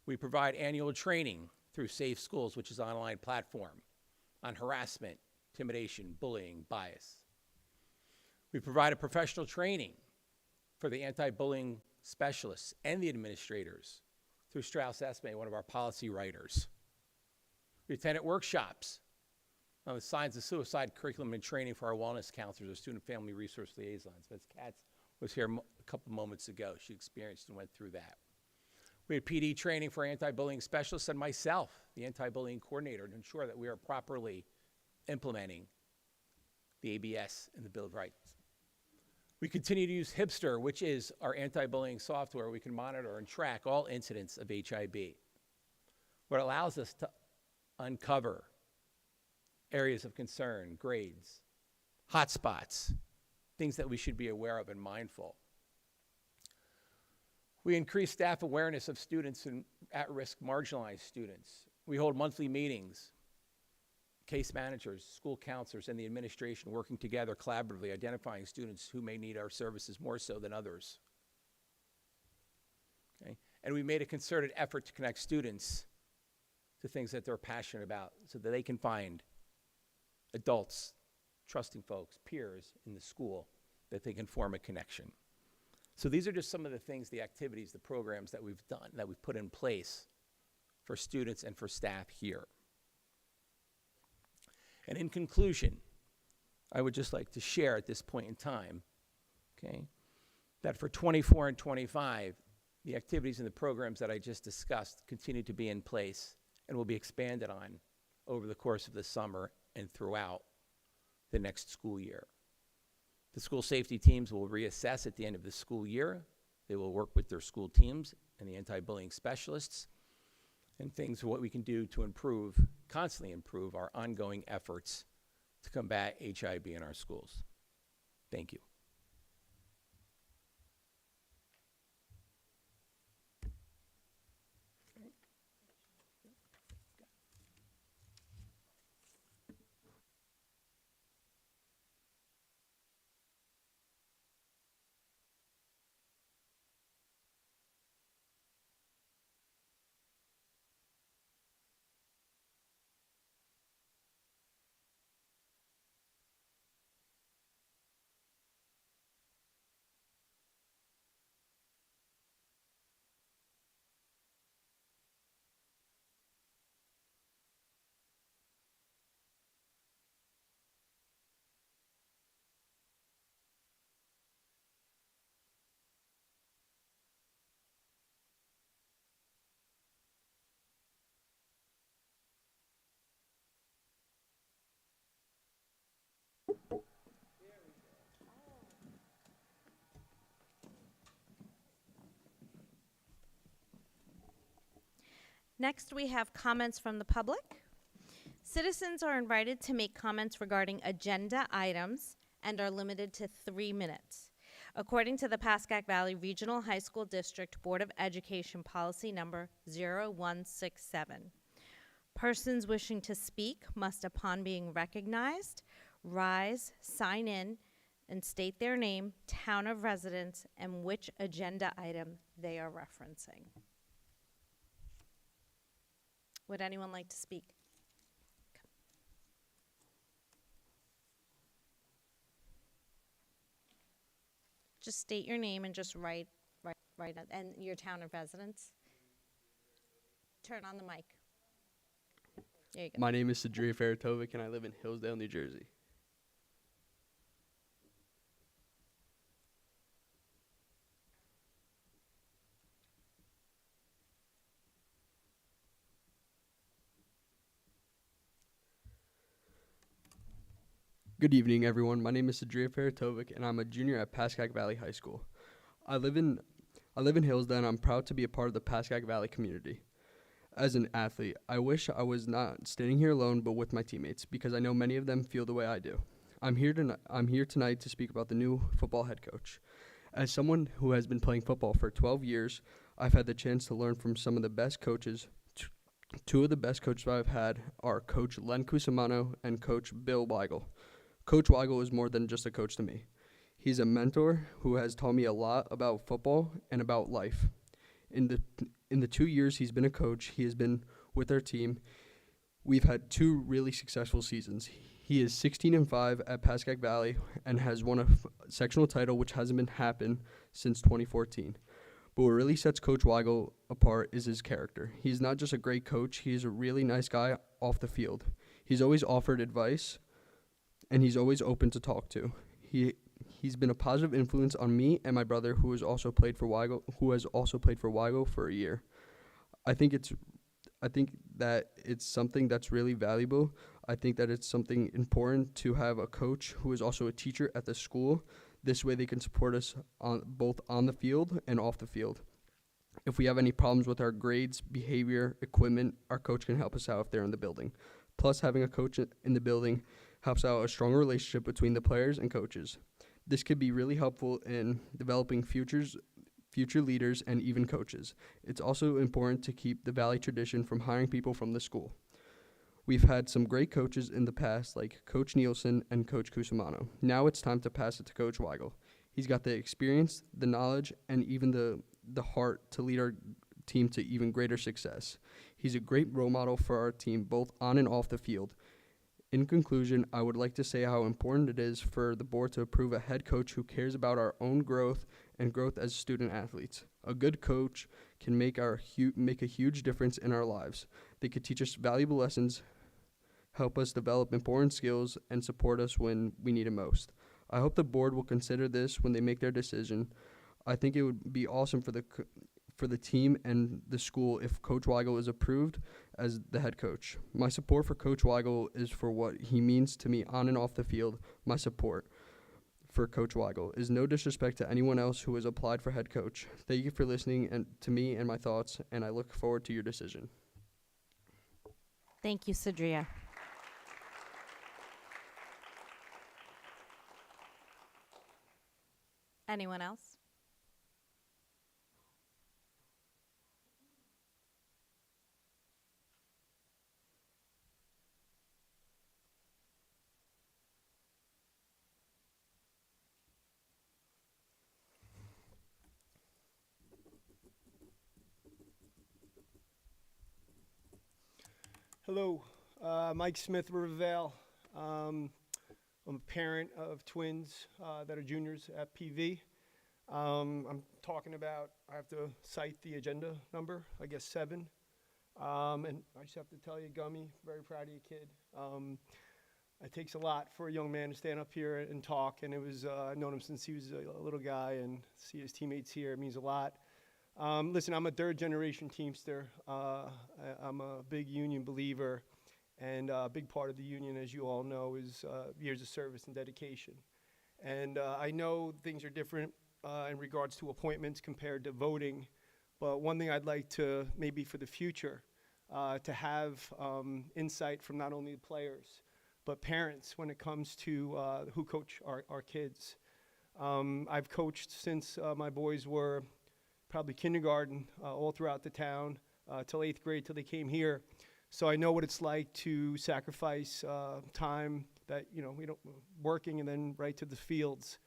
we provide annual training through Safe Schools, which is an online platform, on harassment, intimidation, bullying, bias. We provided professional training for the anti-bullying specialists and the administrators through Strauss Esme, one of our policy writers. We attended workshops on the Signs of Suicide curriculum and training for our wellness counselors, our student family resource liaisons. Ms. Katz was here a couple moments ago. She experienced and went through that. We had PD training for anti-bullying specialists and myself, the anti-bullying coordinator, to ensure that we are properly implementing the ABS and the Bill of Rights. We continue to use Hipster, which is our anti-bullying software. We can monitor and track all incidents of HIB. What allows us to uncover areas of concern, grades, hotspots, things that we should be aware of and mindful. We increase staff awareness of students and at-risk marginalized students. We hold monthly meetings, case managers, school counselors, and the administration working together collaboratively, identifying students who may need our services more so than others. Okay? And we made a concerted effort to connect students to things that they're passionate about so that they can find adults, trusting folks, peers in the school, that they can form a connection. So these are just some of the things, the activities, the programs that we've done, that we've put in place for students and for staff here. And in conclusion, I would just like to share at this point in time, okay, that for 24 and 25, the activities and the programs that I just discussed continue to be in place and will be expanded on over the course of the summer and throughout the next school year. The school safety teams will reassess at the end of the school year. They will work with their school teams and the anti-bullying specialists and things, what we can do to improve, constantly improve our ongoing efforts to combat HIB in our schools. Thank you. Next, we have comments from the public. Citizens are invited to make comments regarding agenda items and are limited to 3 minutes. According to the Pascack Valley Regional High School District Board of Education Policy Number 0167. Persons wishing to speak must, upon being recognized, rise, sign in, and state their name, town of residence, and which agenda item they are referencing. Would anyone like to speak? Just state your name and just write it, and your town of residence. Turn on the mic. There you go. My name is Sadria Feratovic, and I live in Hillsdale, New Jersey. Good evening, everyone. My name is Sadria Feratovic, and I'm a junior at Pascack Valley High School. I live in Hillsdale, and I'm proud to be a part of the Pascack Valley community. As an athlete, I wish I was not standing here alone, but with my teammates, because I know many of them feel the way I do. I'm here tonight to speak about the new football head coach. As someone who has been playing football for 12 years, I've had the chance to learn from some of the best coaches. Two of the best coaches I've had are Coach Len Cusimano and Coach Bill Weigel. Coach Weigel is more than just a coach to me. He's a mentor who has taught me a lot about football and about life. In the 2 years he's been a coach, he has been with our team. We've had 2 really successful seasons. He is 16-5 at Pascack Valley and has won a sectional title, which hasn't happened since 2014. But what really sets Coach Weigel apart is his character. He's not just a great coach, he's a really nice guy off the field. He's always offered advice, and he's always open to talk to. He's been a positive influence on me and my brother, who has also played for Weigel for a year. I think that it's something that's really valuable. I think that it's something important to have a coach who is also a teacher at the school. This way they can support us both on the field and off the field. If we have any problems with our grades, behavior, equipment, our coach can help us out if they're in the building. Plus, having a coach in the building helps out a strong relationship between the players and coaches. This could be really helpful in developing future leaders and even coaches. It's also important to keep the Valley tradition from hiring people from the school. We've had some great coaches in the past, like Coach Nielsen and Coach Cusimano. Now it's time to pass it to Coach Weigel. He's got the experience, the knowledge, and even the heart to lead our team to even greater success. He's a great role model for our team, both on and off the field. In conclusion, I would like to say how important it is for the board to approve a head coach who cares about our own growth and growth as student athletes. A good coach can make a huge difference in our lives. They could teach us valuable lessons, help us develop important skills, and support us when we need it most. I hope the board will consider this when they make their decision. I think it would be awesome for the team and the school if Coach Weigel is approved as the head coach. My support for Coach Weigel is for what he means to me on and off the field. My support for Coach Weigel is no disrespect to anyone else who has applied for head coach. Thank you for listening to me and my thoughts, and I look forward to your decision. Thank you, Sadria. Anyone else? Hello, Mike Smith, Rivervale. I'm a parent of twins that are juniors at PV. I'm talking about, I have to cite the agenda number, I guess 7. And I just have to tell you, Gummy, very proud of you, kid. It takes a lot for a young man to stand up here and talk, and I've known him since he was a little guy, and see his teammates here, it means a lot. Listen, I'm a 3rd-generation Teamster. I'm a big union believer, and a big part of the union, as you all know, is years of service and dedication. And I know things are different in regards to appointments compared to voting, but one thing I'd like to, maybe for the future, to have insight from not only the players, but parents when it comes to who coach our kids. I've coached since my boys were probably kindergarten, all throughout the town, till 8th grade, till they came here. So I know what it's like to sacrifice time that, we don't, working and then right to the fields.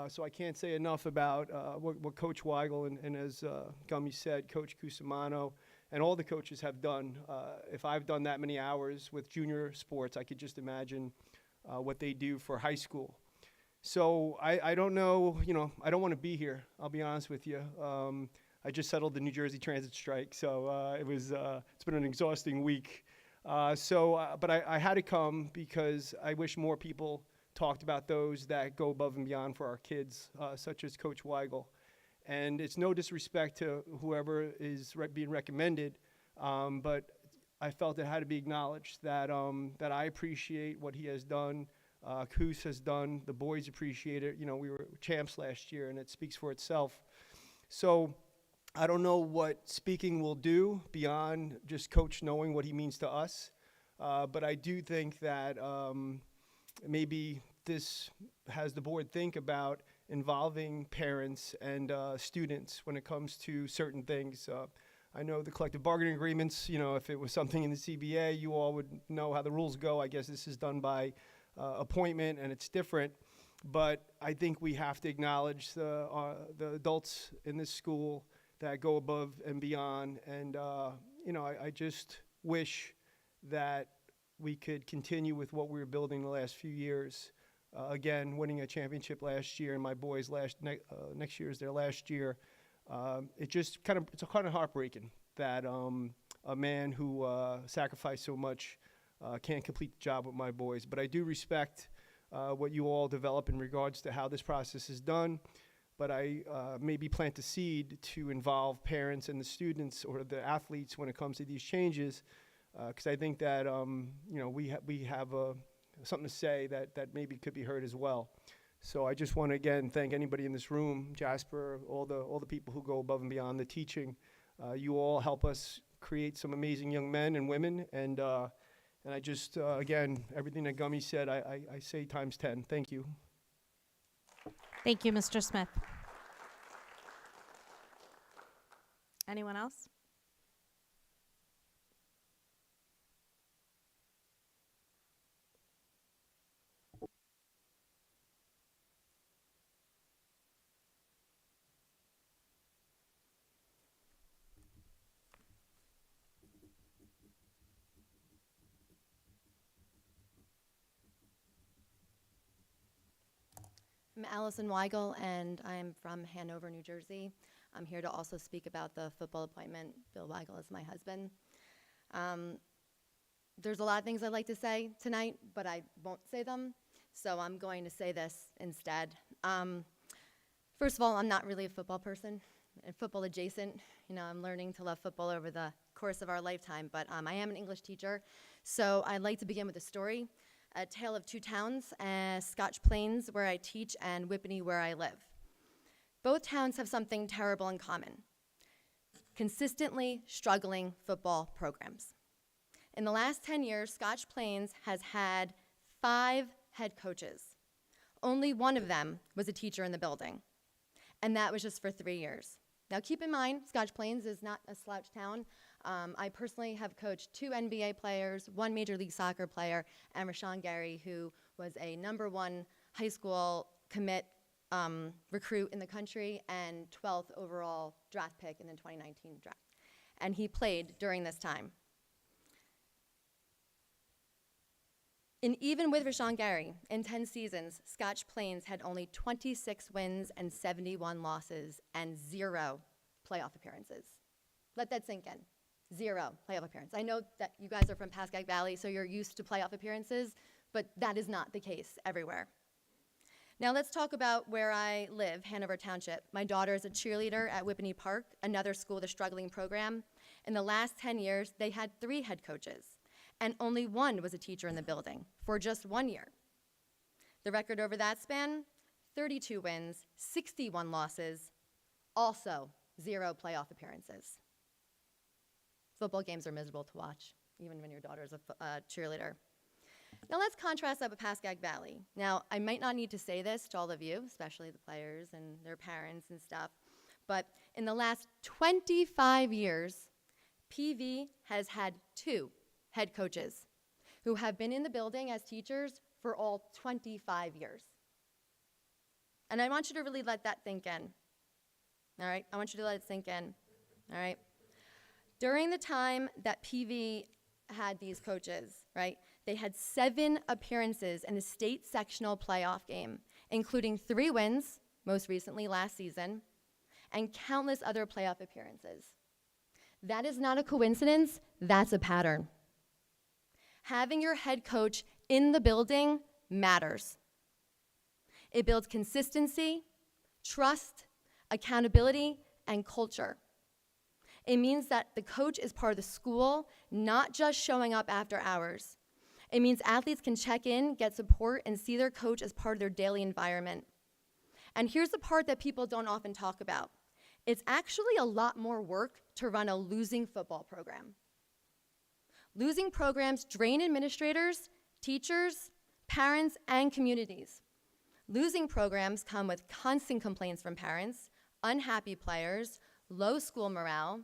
So I can't say enough about what Coach Weigel and as Gummy said, Coach Cusimano, and all the coaches have done. If I've done that many hours with junior sports, I could just imagine what they do for high school. So I don't know, I don't want to be here, I'll be honest with you. I just settled the New Jersey transit strike, so it's been an exhausting week. But I had to come because I wish more people talked about those that go above and beyond for our kids, such as Coach Weigel. And it's no disrespect to whoever is being recommended, but I felt it had to be acknowledged that I appreciate what he has done, Coos has done, the boys appreciate it. We were champs last year, and it speaks for itself. So I don't know what speaking will do beyond just Coach knowing what he means to us, but I do think that maybe this has the board think about involving parents and students when it comes to certain things. I know the collective bargaining agreements, if it was something in the CBA, you all would know how the rules go. I guess this is done by appointment and it's different. But I think we have to acknowledge the adults in this school that go above and beyond. And, I just wish that we could continue with what we were building the last few years. Again, winning a championship last year, and my boys next year is their last year. It's kind of heartbreaking that a man who sacrificed so much can't complete the job with my boys. But I do respect what you all develop in regards to how this process is done. But I maybe plant a seed to involve parents and the students or the athletes when it comes to these changes, because I think that we have something to say that maybe could be heard as well. So I just want to again thank anybody in this room, Jasper, all the people who go above and beyond the teaching. You all help us create some amazing young men and women, and I just again everything that Gummy said, I say times 10. Thank you. Thank you, Mr. Smith. Anyone else? I'm Allison Weigel, and I'm from Hanover, New Jersey. I'm here to also speak about the football appointment. Bill Weigel is my husband. There's a lot of things I'd like to say tonight, but I won't say them, so I'm going to say this instead. First of all, I'm not really a football person, football adjacent. I'm learning to love football over the course of our lifetime, but I am an English teacher, so I'd like to begin with a story. A tale of two towns, Scotch Plains, where I teach, and Whippany, where I live. Both towns have something terrible in common: consistently struggling football programs. In the last 10 years, Scotch Plains has had 5 head coaches. Only one of them was a teacher in the building, and that was just for 3 years. Now keep in mind, Scotch Plains is not a slouch town. I personally have coached 2 NBA players, 1 Major League Soccer player, and Rashawn Gary, who was a #1 high school commit recruit in the country and 12th overall draft pick in the 2019 draft. And he played during this time. And even with Rashawn Gary, in 10 seasons, Scotch Plains had only 26 wins and 71 losses and 0 playoff appearances. Let that sink in. 0 playoff appearance. I know that you guys are from Pascack Valley, so you're used to playoff appearances, but that is not the case everywhere. Now let's talk about where I live, Hanover Township. My daughter is a cheerleader at Whippany Park, another school with a struggling program. In the last 10 years, they had 3 head coaches, and only 1 was a teacher in the building for just 1 year. The record over that span, 32 wins, 61 losses, also 0 playoff appearances. Football games are miserable to watch, even when your daughter's a cheerleader. Now let's contrast that with Pascack Valley. Now, I might not need to say this to all of you, especially the players and their parents and stuff, but in the last 25 years, PV has had 2 head coaches who have been in the building as teachers for all 25 years. And I want you to really let that sink in. All right? I want you to let it sink in. All right? During the time that PV had these coaches, right, they had 7 appearances in the state sectional playoff game, including 3 wins, most recently last season, and countless other playoff appearances. That is not a coincidence, that's a pattern. Having your head coach in the building matters. It builds consistency, trust, accountability, and culture. It means that the coach is part of the school, not just showing up after hours. It means athletes can check in, get support, and see their coach as part of their daily environment. And here's the part that people don't often talk about. It's actually a lot more work to run a losing football program. Losing programs drain administrators, teachers, parents, and communities. Losing programs come with constant complaints from parents, unhappy players, low school morale,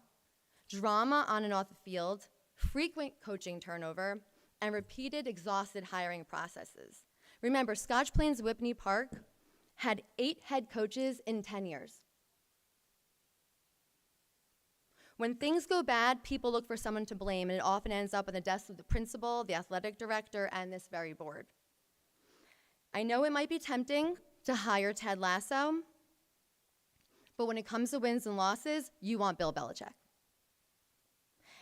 drama on and off the field, frequent coaching turnover, and repeated exhausted hiring processes. Remember, Scotch Plains Whitney Park had 8 head coaches in 10 years. When things go bad, people look for someone to blame, and it often ends up on the desk of the principal, the athletic director, and this very board. I know it might be tempting to hire Ted Lasso, but when it comes to wins and losses, you want Bill Belichick.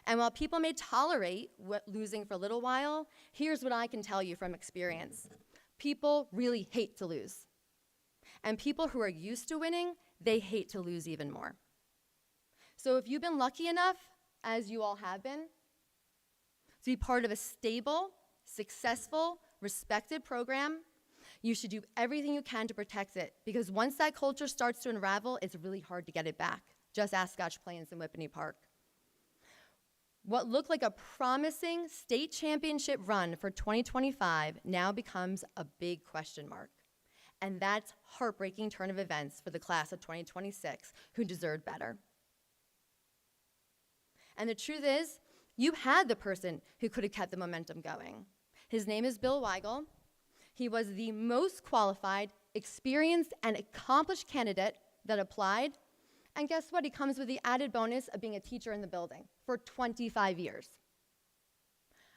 And while people may tolerate losing for a little while, here's what I can tell you from experience. People really hate to lose. And people who are used to winning, they hate to lose even more. So if you've been lucky enough, as you all have been, to be part of a stable, successful, respected program, you should do everything you can to protect it, because once that culture starts to unravel, it's really hard to get it back. Just ask Scotch Plains and Whitney Park. What looked like a promising state championship run for 2025 now becomes a big question mark. And that's heartbreaking turn of events for the class of 2026 who deserved better. And the truth is, you had the person who could have kept the momentum going. His name is Bill Weigel. He was the most qualified, experienced, and accomplished candidate that applied. And guess what? He comes with the added bonus of being a teacher in the building for 25 years.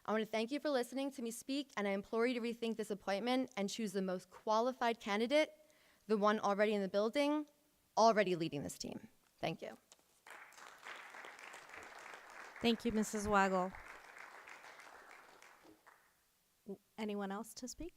I want to thank you for listening to me speak, and I implore you to rethink this appointment and choose the most qualified candidate, the one already in the building, already leading this team. Thank you. Thank you, Mrs. Weigel. Anyone else to speak?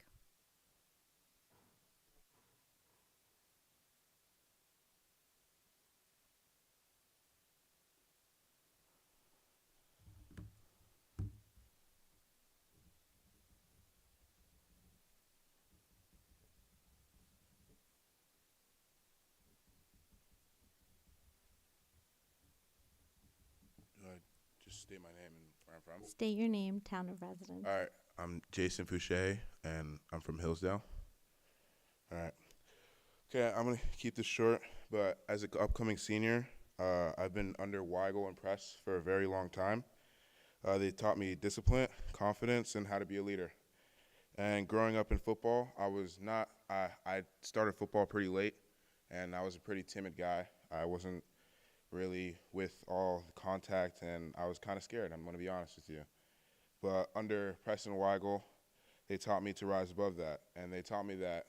Just state my name and where I'm from. State your name, town of residence. All right, I'm Jason Fouché, and I'm from Hillsdale. All right. Okay, I'm going to keep this short, but as an upcoming senior, I've been under Weigel and Press for a very long time. They taught me discipline, confidence, and how to be a leader. And growing up in football, I started football pretty late, and I was a pretty timid guy. I wasn't really with all the contact, and I was kind of scared, I'm going to be honest with you. But under Preston Weigel, they taught me to rise above that, and they taught me that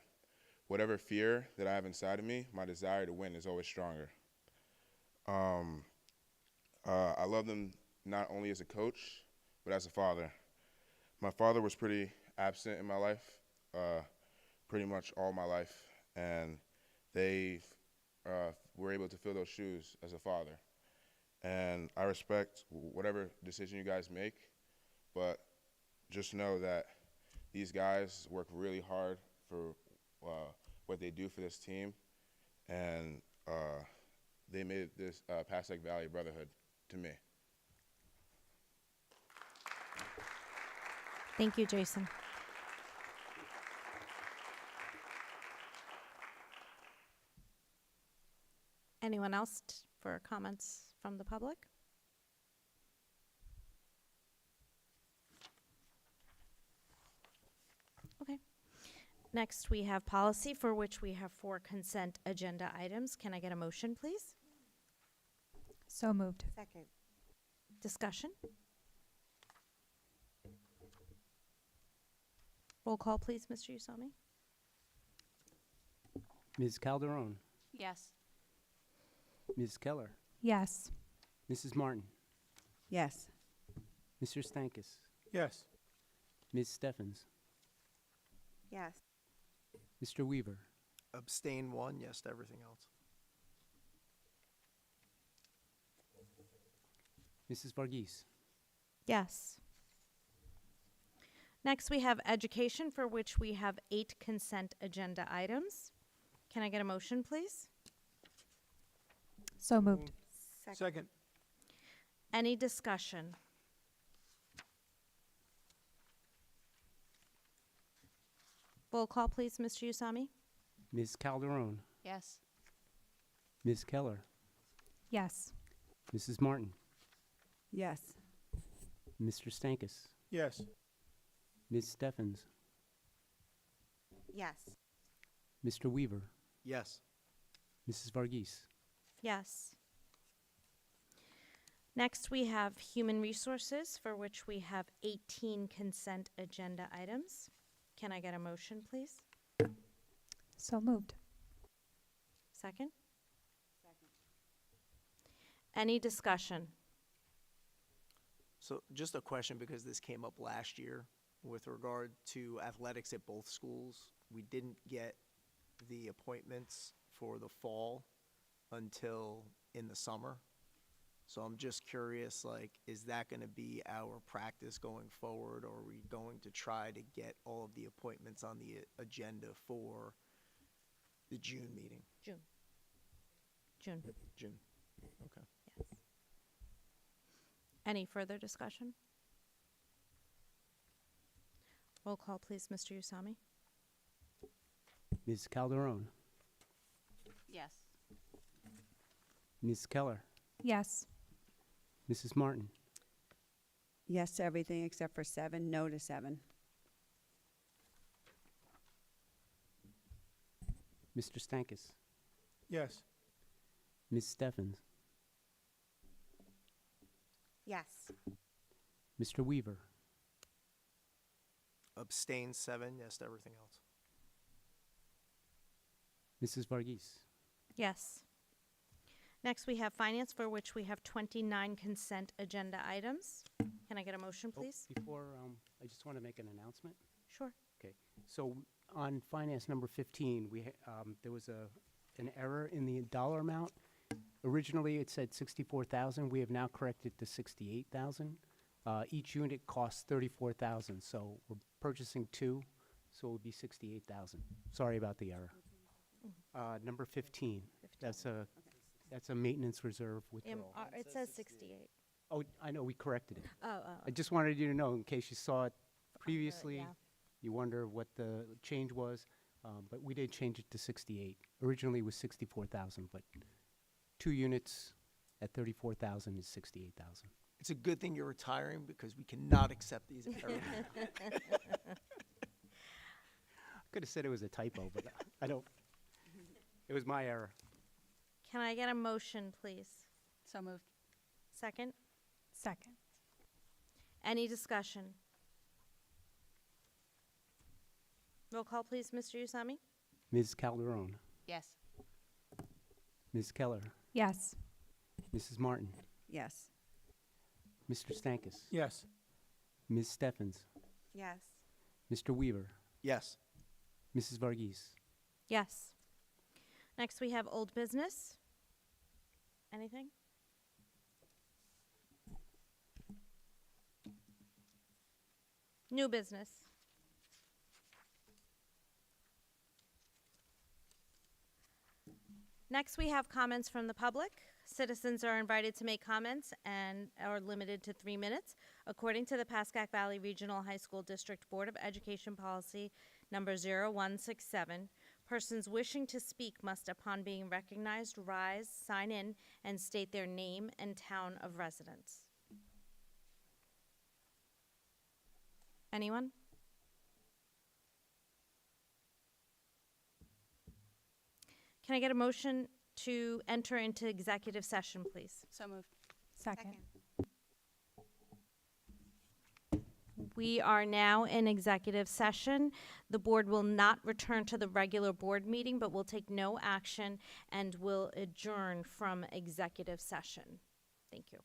whatever fear that I have inside of me, my desire to win is always stronger. I love them not only as a coach, but as a father. My father was pretty absent in my life, pretty much all my life, and they were able to fill those shoes as a father. And I respect whatever decision you guys make, but just know that these guys work really hard for what they do for this team, and they made this Pascack Valley brotherhood to me. Thank you, Jason. Anyone else for comments from the public? Okay. Next, we have policy, for which we have 4 consent agenda items. Can I get a motion, please? So moved. Second. Discussion? Roll call, please, Mr. Usami. Ms. Calderon, Yes. Ms. Keller, Yes. Mrs. Martin, Yes. Mr. Stankus, Yes. Ms. Steffens, Yes. Mr. Weaver, Abstain 1, yes to everything else. Mrs. Varghese, Yes. Next, we have education, for which we have 8 consent agenda items. Can I get a motion, please? So moved. Second. Any discussion? Roll call, please, Mr. Usami. Ms. Calderon, Yes. Ms. Keller, Yes. Mrs. Martin, Yes. Mr. Stankus, Yes. Ms. Steffens, Yes. Mr. Weaver, Yes. Mrs. Varghese, Yes. Next, we have human resources, for which we have 18 consent agenda items. Can I get a motion, please? So moved. Second? Any discussion? So just a question, because this came up last year with regard to athletics at both schools. We didn't get the appointments for the fall until in the summer. So I'm just curious, like, is that going to be our practice going forward, or are we going to try to get all of the appointments on the agenda for the June meeting? June. June. Okay. Yes. Any further discussion? Roll call, please, Mr. Usami. Ms. Calderon, Yes. Ms. Keller, Yes. Mrs. Martin, Yes to everything except for 7, no to 7. Mr. Stankus, Yes. Ms. Steffens, Yes. Mr. Weaver, Abstain 7, yes to everything else. Mrs. Varghese, Yes. Next, we have finance, for which we have 29 consent agenda items. Can I get a motion, please? Before, I just want to make an announcement. Sure. Okay, so on finance number 15, there was an error in the dollar amount. Originally, it said 64,000. We have now corrected to 68,000. Each unit costs 34,000, so we're purchasing 2, so it would be 68,000. Sorry about the error. Number 15. That's a maintenance reserve withdrawal. It says 68. Oh, I know, we corrected it. Oh. I just wanted you to know, in case you saw it previously, yeah. you wonder what the change was, but we did change it to 68. Originally, it was 64,000, but 2 units at 34,000 is 68,000. It's a good thing you're retiring, because we cannot accept these errors. Could have said it was a typo, but I don't. It was my error. Can I get a motion, please? So moved. Second? Second. Any discussion? Roll call, please, Mr. Usami. Ms. Calderon, Yes. Ms. Keller, Yes. Mrs. Martin, Yes. Mr. Stankus, Yes. Ms. Steffens, Yes. Mr. Weaver, Yes. Mrs. Varghese. Yes. Next, we have old business. Anything? New business. Next, we have comments from the public. Citizens are invited to make comments and are limited to 3 minutes. According to the Pascack Valley Regional High School District Board of Education Policy Number 0167, persons wishing to speak must, upon being recognized, rise, sign in, and state their name and town of residence. Anyone? Can I get a motion to enter into executive session, please? So moved. Second. We are now in executive session. The board will not return to the regular board meeting, but will take no action and will adjourn from executive session. Thank you.